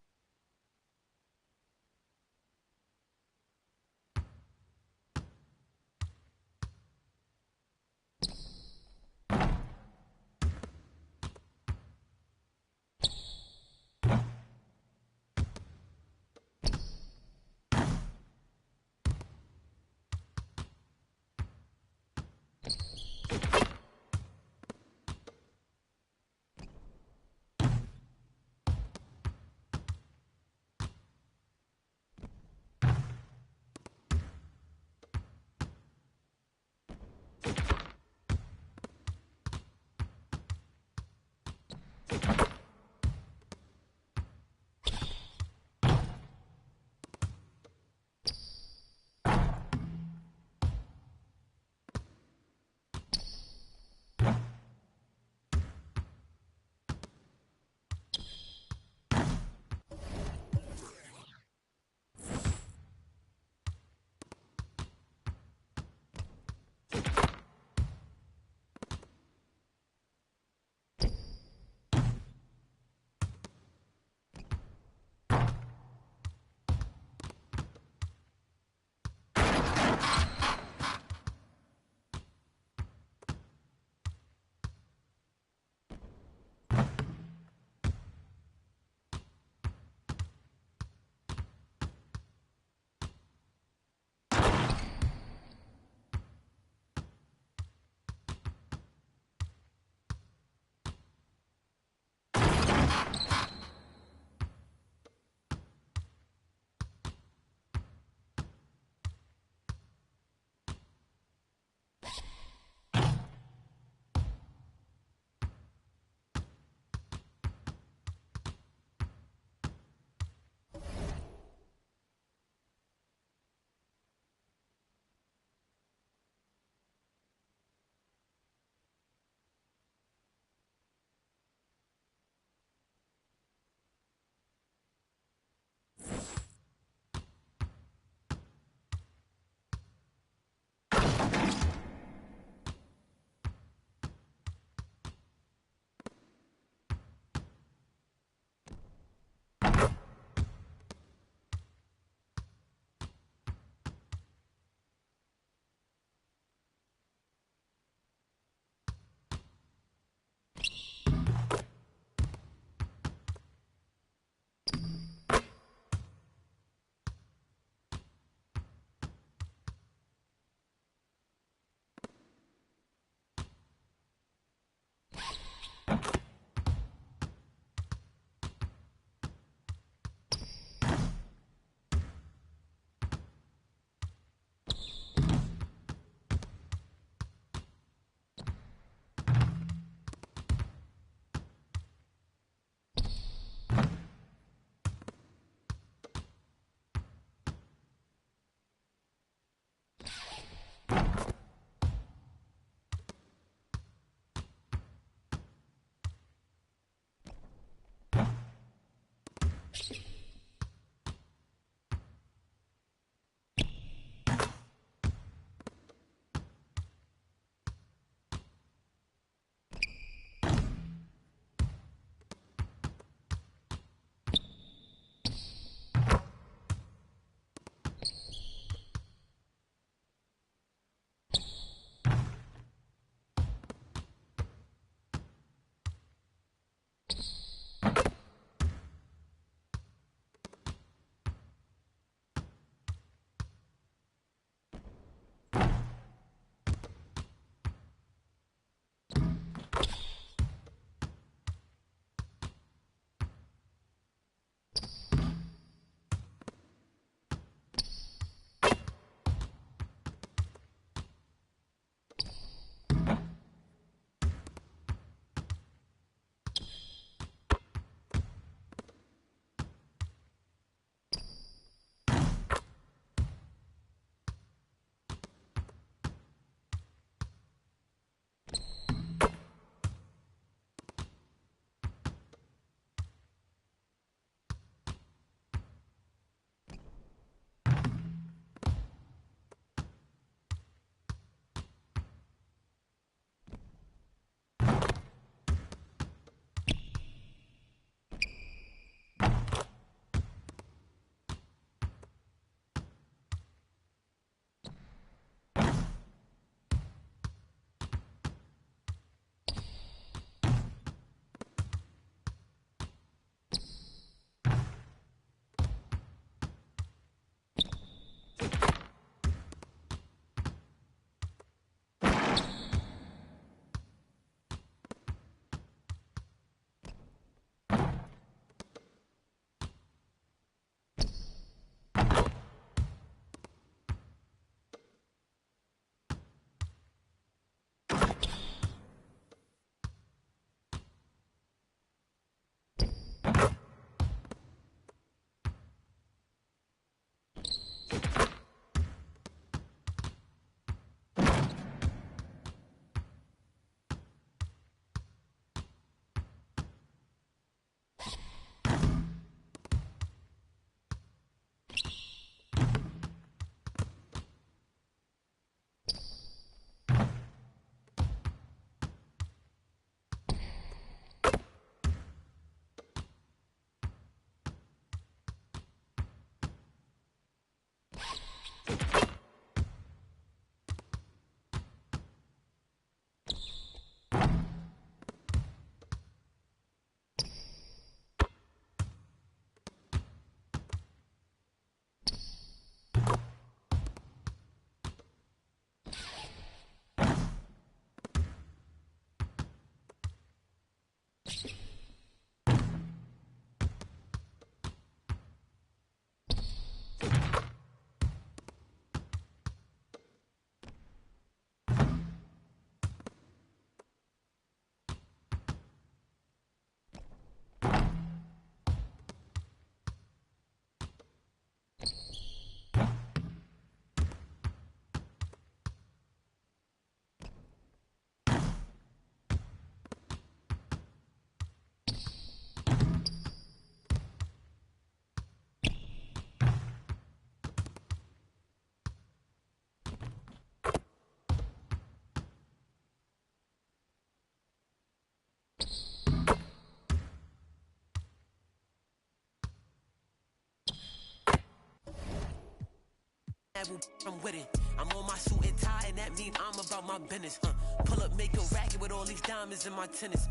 I'm with it. I'm on my suit and tie, and that mean I'm about my business. Pull up, make a racket with all these diamonds in my tennis.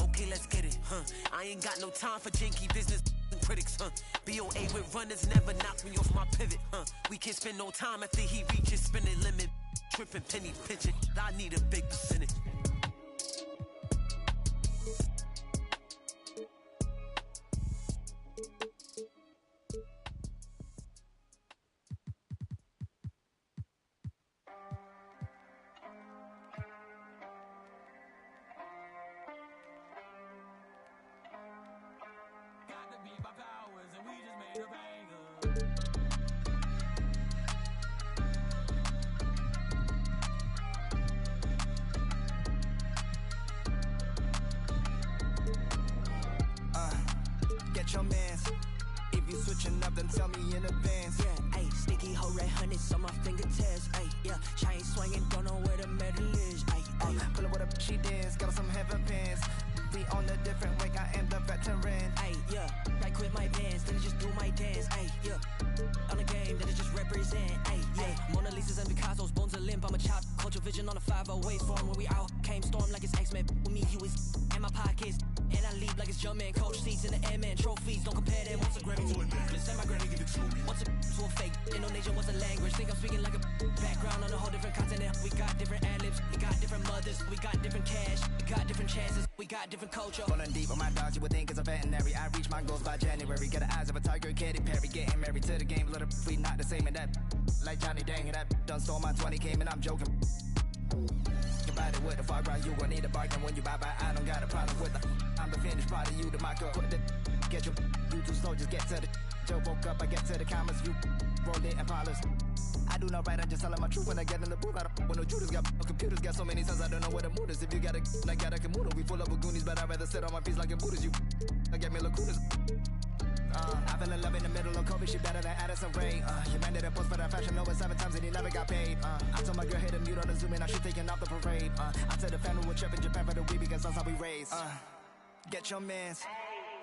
Okay, let's get it. I ain't got no time for janky business and critics. BOA with runners never knocks me off my pivot. We can't spend no time after he reaches spending limit. Tripping, penny pinching. I need a big percentage. Get your mans. If you switching up, then tell me in advance. Yeah, ayy, sticky hoe red hundreds on my fingertips. Ayy, yeah, chain swinging, don't know where the metal is. Ayy, pull up with a she dance, got some heaven pants. We on a different wake, I am the veteran. Ayy, yeah, right quit my bands, then just do my dance. Ayy, yeah, on the game, then just represent. Ayy, yeah, Mona Lisa's and Picasso's, bones are limp. I'm a child, culture vision on a 508 form. When we out, came storm like it's X-Men. With me, you is in my pockets, and I leave like it's Grammys, Jumpman, coach seats, and the airman trophies. Don't compare them. What's a Grammy to a necklace? Send my Grammy, give it to me. What's a to a fake? Indonesian, what's a language? Think I'm speaking like a background on a whole different continent. We got different ad-libs, we got different mothers, we got different cash, we got different chances, we got different culture. Rolling deep on my dogs, you would think it's a veterinary. I reach my goals by January. Got the eyes of a tiger, Katy Perry. Getting married to the game, little we not the same. And that like Johnny Dang, and that done stole my 20 came and I'm joking. It with the far right, you gon' need a bargain when you buy. I don't got a problem with the. I'm the finished product, you the micro. Get your you too slow, just get to the. Joe woke up, I get to the commas, you roll it and polish. I do not write, I'm just telling my truth when I get in the booth. I don't when no Judas got computers, got so many sons, I don't know where the mood is. If you got a, I got a Kamuda, we full of Goonies, but I'd rather sit on my feet like a Buddhist. You get me lacunas. I fell in love in the middle of COVID, she better than Addison Rae. You man did a post for that fashion over 7 times and he never got paid. I told my girl, hit a mute on the Zoom and now she taking off the parade. I tell the family we're tripping Japan for the week because that's how we raised. Get your mans.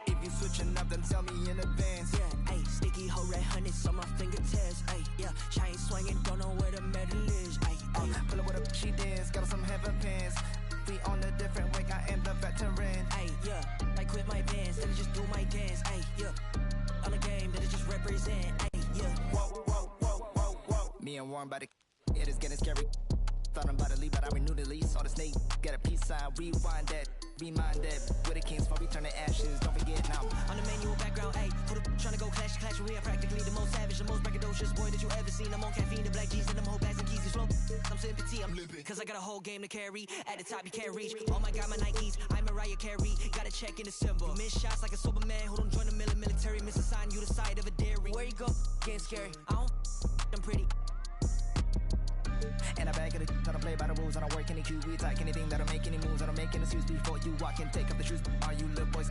If you switching up, then tell me in advance. Yeah, ayy, sticky hoe red honey's on my fingertips. Ayy, yeah, chain swinging, don't know where the medal is. Ayy, pull up with a she dance, got some heaven pants. We on a different way, I am the veteran. Ayy, yeah, I quit my bands, then I just do my dance. Ayy, yeah, on the game that I just represent. Ayy, yeah. Whoa, whoa, whoa, whoa, whoa. Me and Warren by the it is getting scary. Thought I'm about to leave, but I renewed the lease. Saw the snake, get a peace sign, rewind that. Remind that with the kings for return to ashes. Don't forget now. On the manual background, ayy, who the tryna go clash? We are practically the most savage, the most braggadocious boy that you ever seen. I'm on caffeine, the black G's and them whole bags and keys. This flow, I'm sympathy, I'm limping. Cause I got a whole game to carry. At the top, you can't reach. Oh my god, my Nikes, I'm Mariah Carey. Got a check in December. You miss shots like a sober man who don't join the military. Miss a sign, you the side of a dairy. Where you go? Getting scary. I don't, I'm pretty. And I bag of the I don't play by the rules, I don't work any QB like anything that'll make any moves, I don't make any excuse before you walk and take up the shoes. Are you little boys?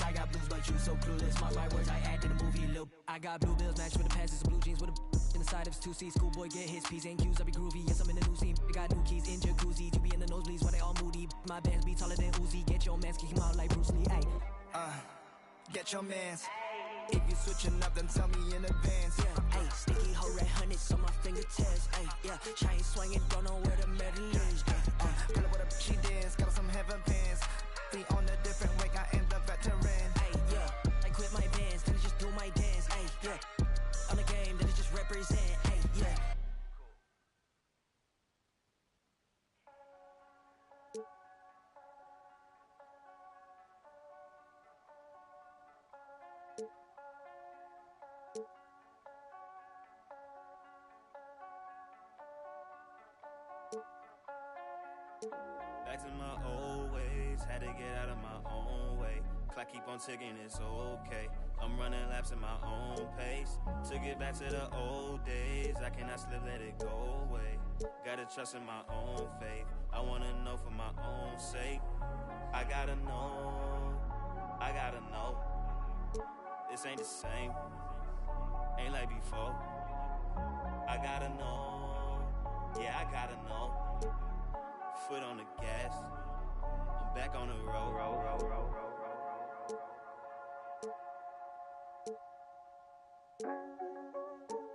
I got blues, but you so clueless. Mark my words, I act in the movie, lil. I got blue bills matched with the pants, some blue jeans with a in the side of his 2C. Schoolboy get his P's and Q's, I be groovy. Yes, I'm in the new scene. I got new keys in jacuzzi. You be in the nosebleeds when they all moody. My bands be taller than Uzi. Get your mans, kick him out like Bruce Lee. Ayy. Get your mans. If you switching up, then tell me in advance. Yeah, ayy, sticky hoe red honey's on my fingertips. Ayy, yeah, chain swinging, don't know where the medal is. Pull up with a she dance, got some heaven pants. We on a different way, I am the veteran. Ayy, yeah, I quit my bands, then I just do my dance. Ayy, yeah, on the game, then I just represent. Ayy, yeah. Back to my old ways, had to get out of my own way. Clock keep on ticking, it's okay. I'm running laps at my own pace. To get back to the old days, I cannot slip, let it go away. Gotta trust in my own faith. I wanna know for my own sake. I gotta know, I gotta know. This ain't the same, ain't like before. I gotta know, yeah, I gotta know. Foot on the gas, I'm back on the road.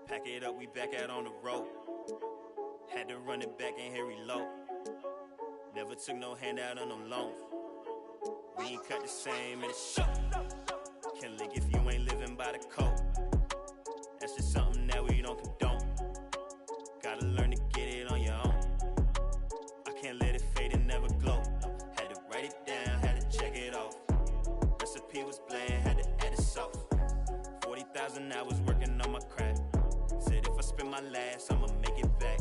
Pack it up, we back out on the road. Had to run it back and here reload. Never took no handout on no loans. We ain't cut the same in the show. Can't lick if you ain't living by the code. That's just something that we don't condone. Gotta learn to get it on your own. Can't let it fade and never glow. Had to write it down, had to check it off. Recipe was bland, had to add it sauce. 40,000 hours working on my craft. Said if I spend my last, I'ma make it back.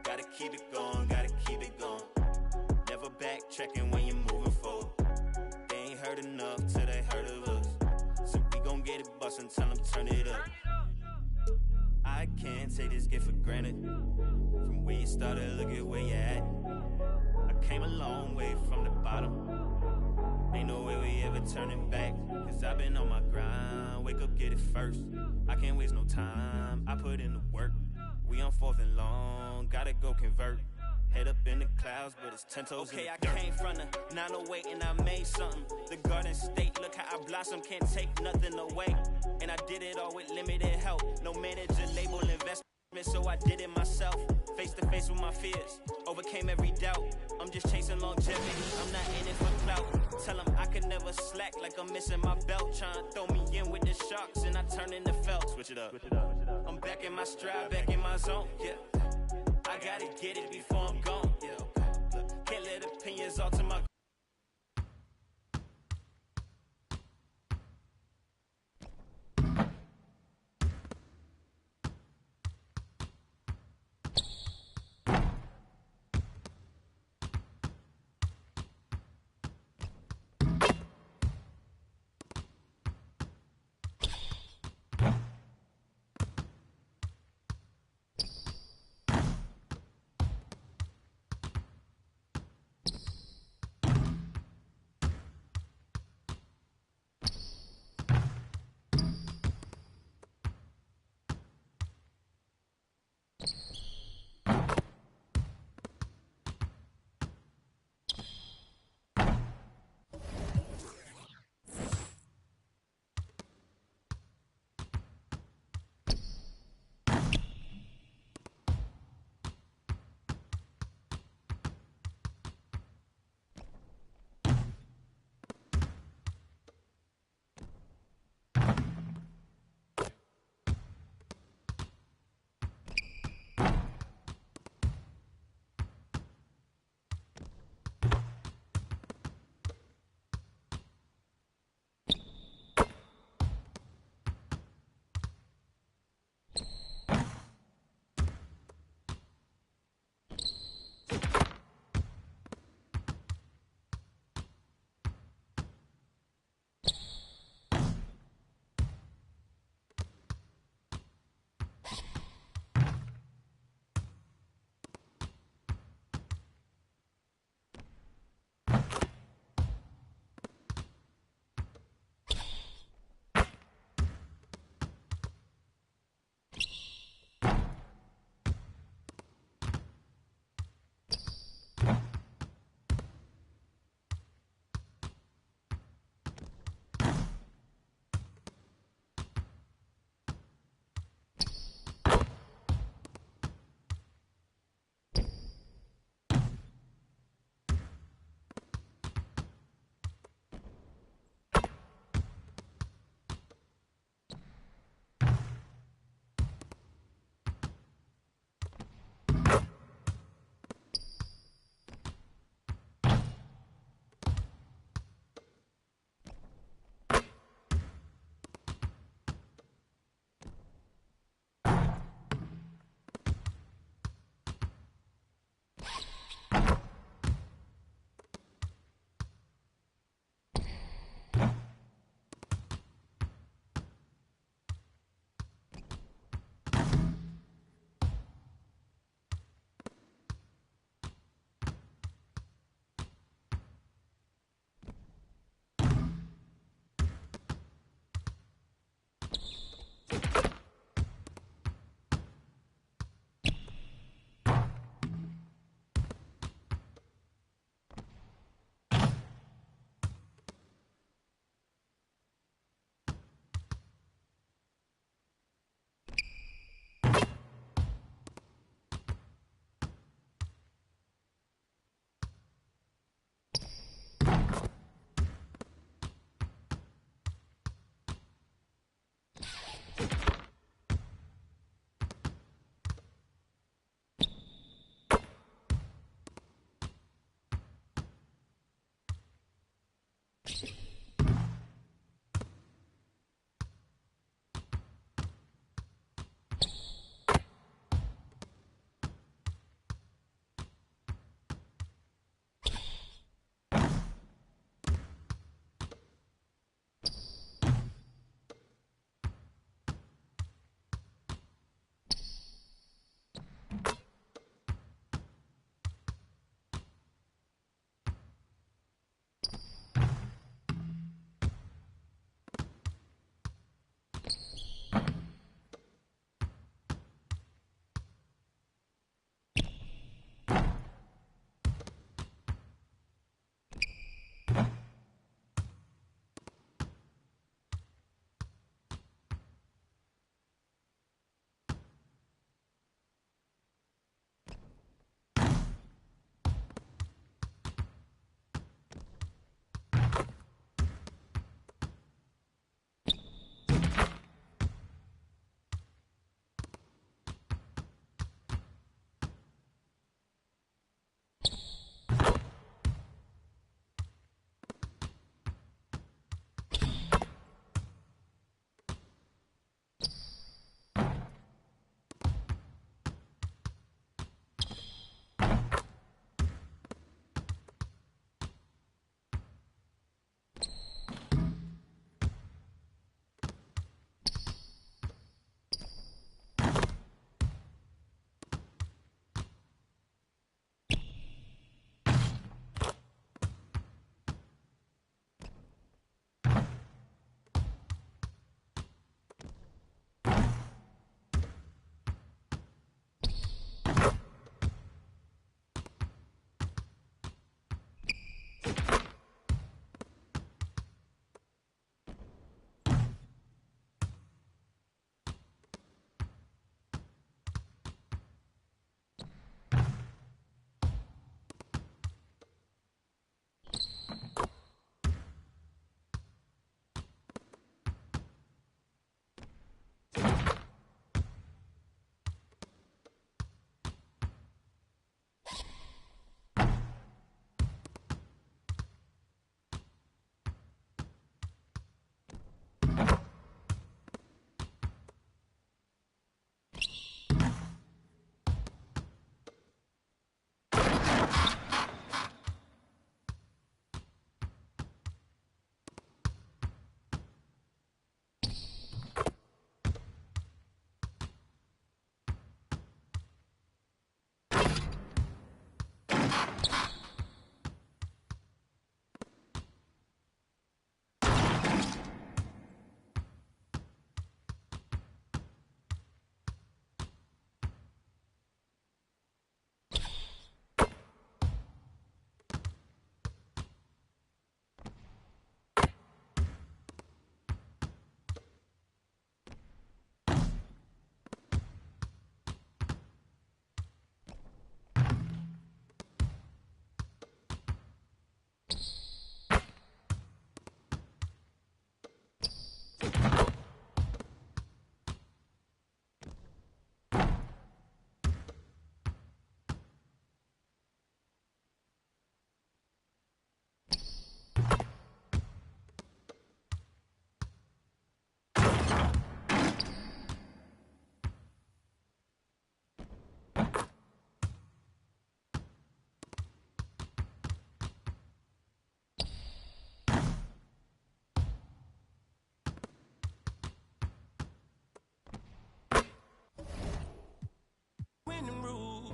Gotta keep it going, gotta keep it going. Never backtracking when you're moving forward. They ain't heard enough till they heard of us. So we gon' get it bustin', tell them turn it up. I can't take this gift for granted. From where you started, look at where you at. I came a long way from the bottom. Ain't no way we ever turning back. Cause I've been on my grind. Wake up, get it first. I can't waste no time. I put in the work. We on 4th and long. Gotta go convert. Head up in the clouds, but it's 10 toes in the dirt. I came from the 908 and I made something. The Garden State, look how I blossom. Can't take nothing away. And I did it all with limited help. No manager, label, investment. So I did it myself, face to face with my fears, overcame every doubt. I'm just chasing longevity, I'm not in it for clout. Tell them I can never slack like I'm missing my belt. Trying to throw me in with the sharks and I turn into felt. Switch it up. I'm back in my stride, back in my zone, yeah. I gotta get it before I'm gone, yeah. Look, can't let opinions alter my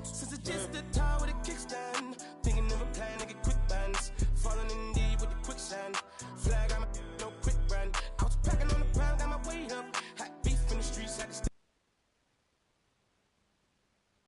Since it's just a time with a kickstand, thinking of a plan to get quick bands, falling in deep with the quicksand.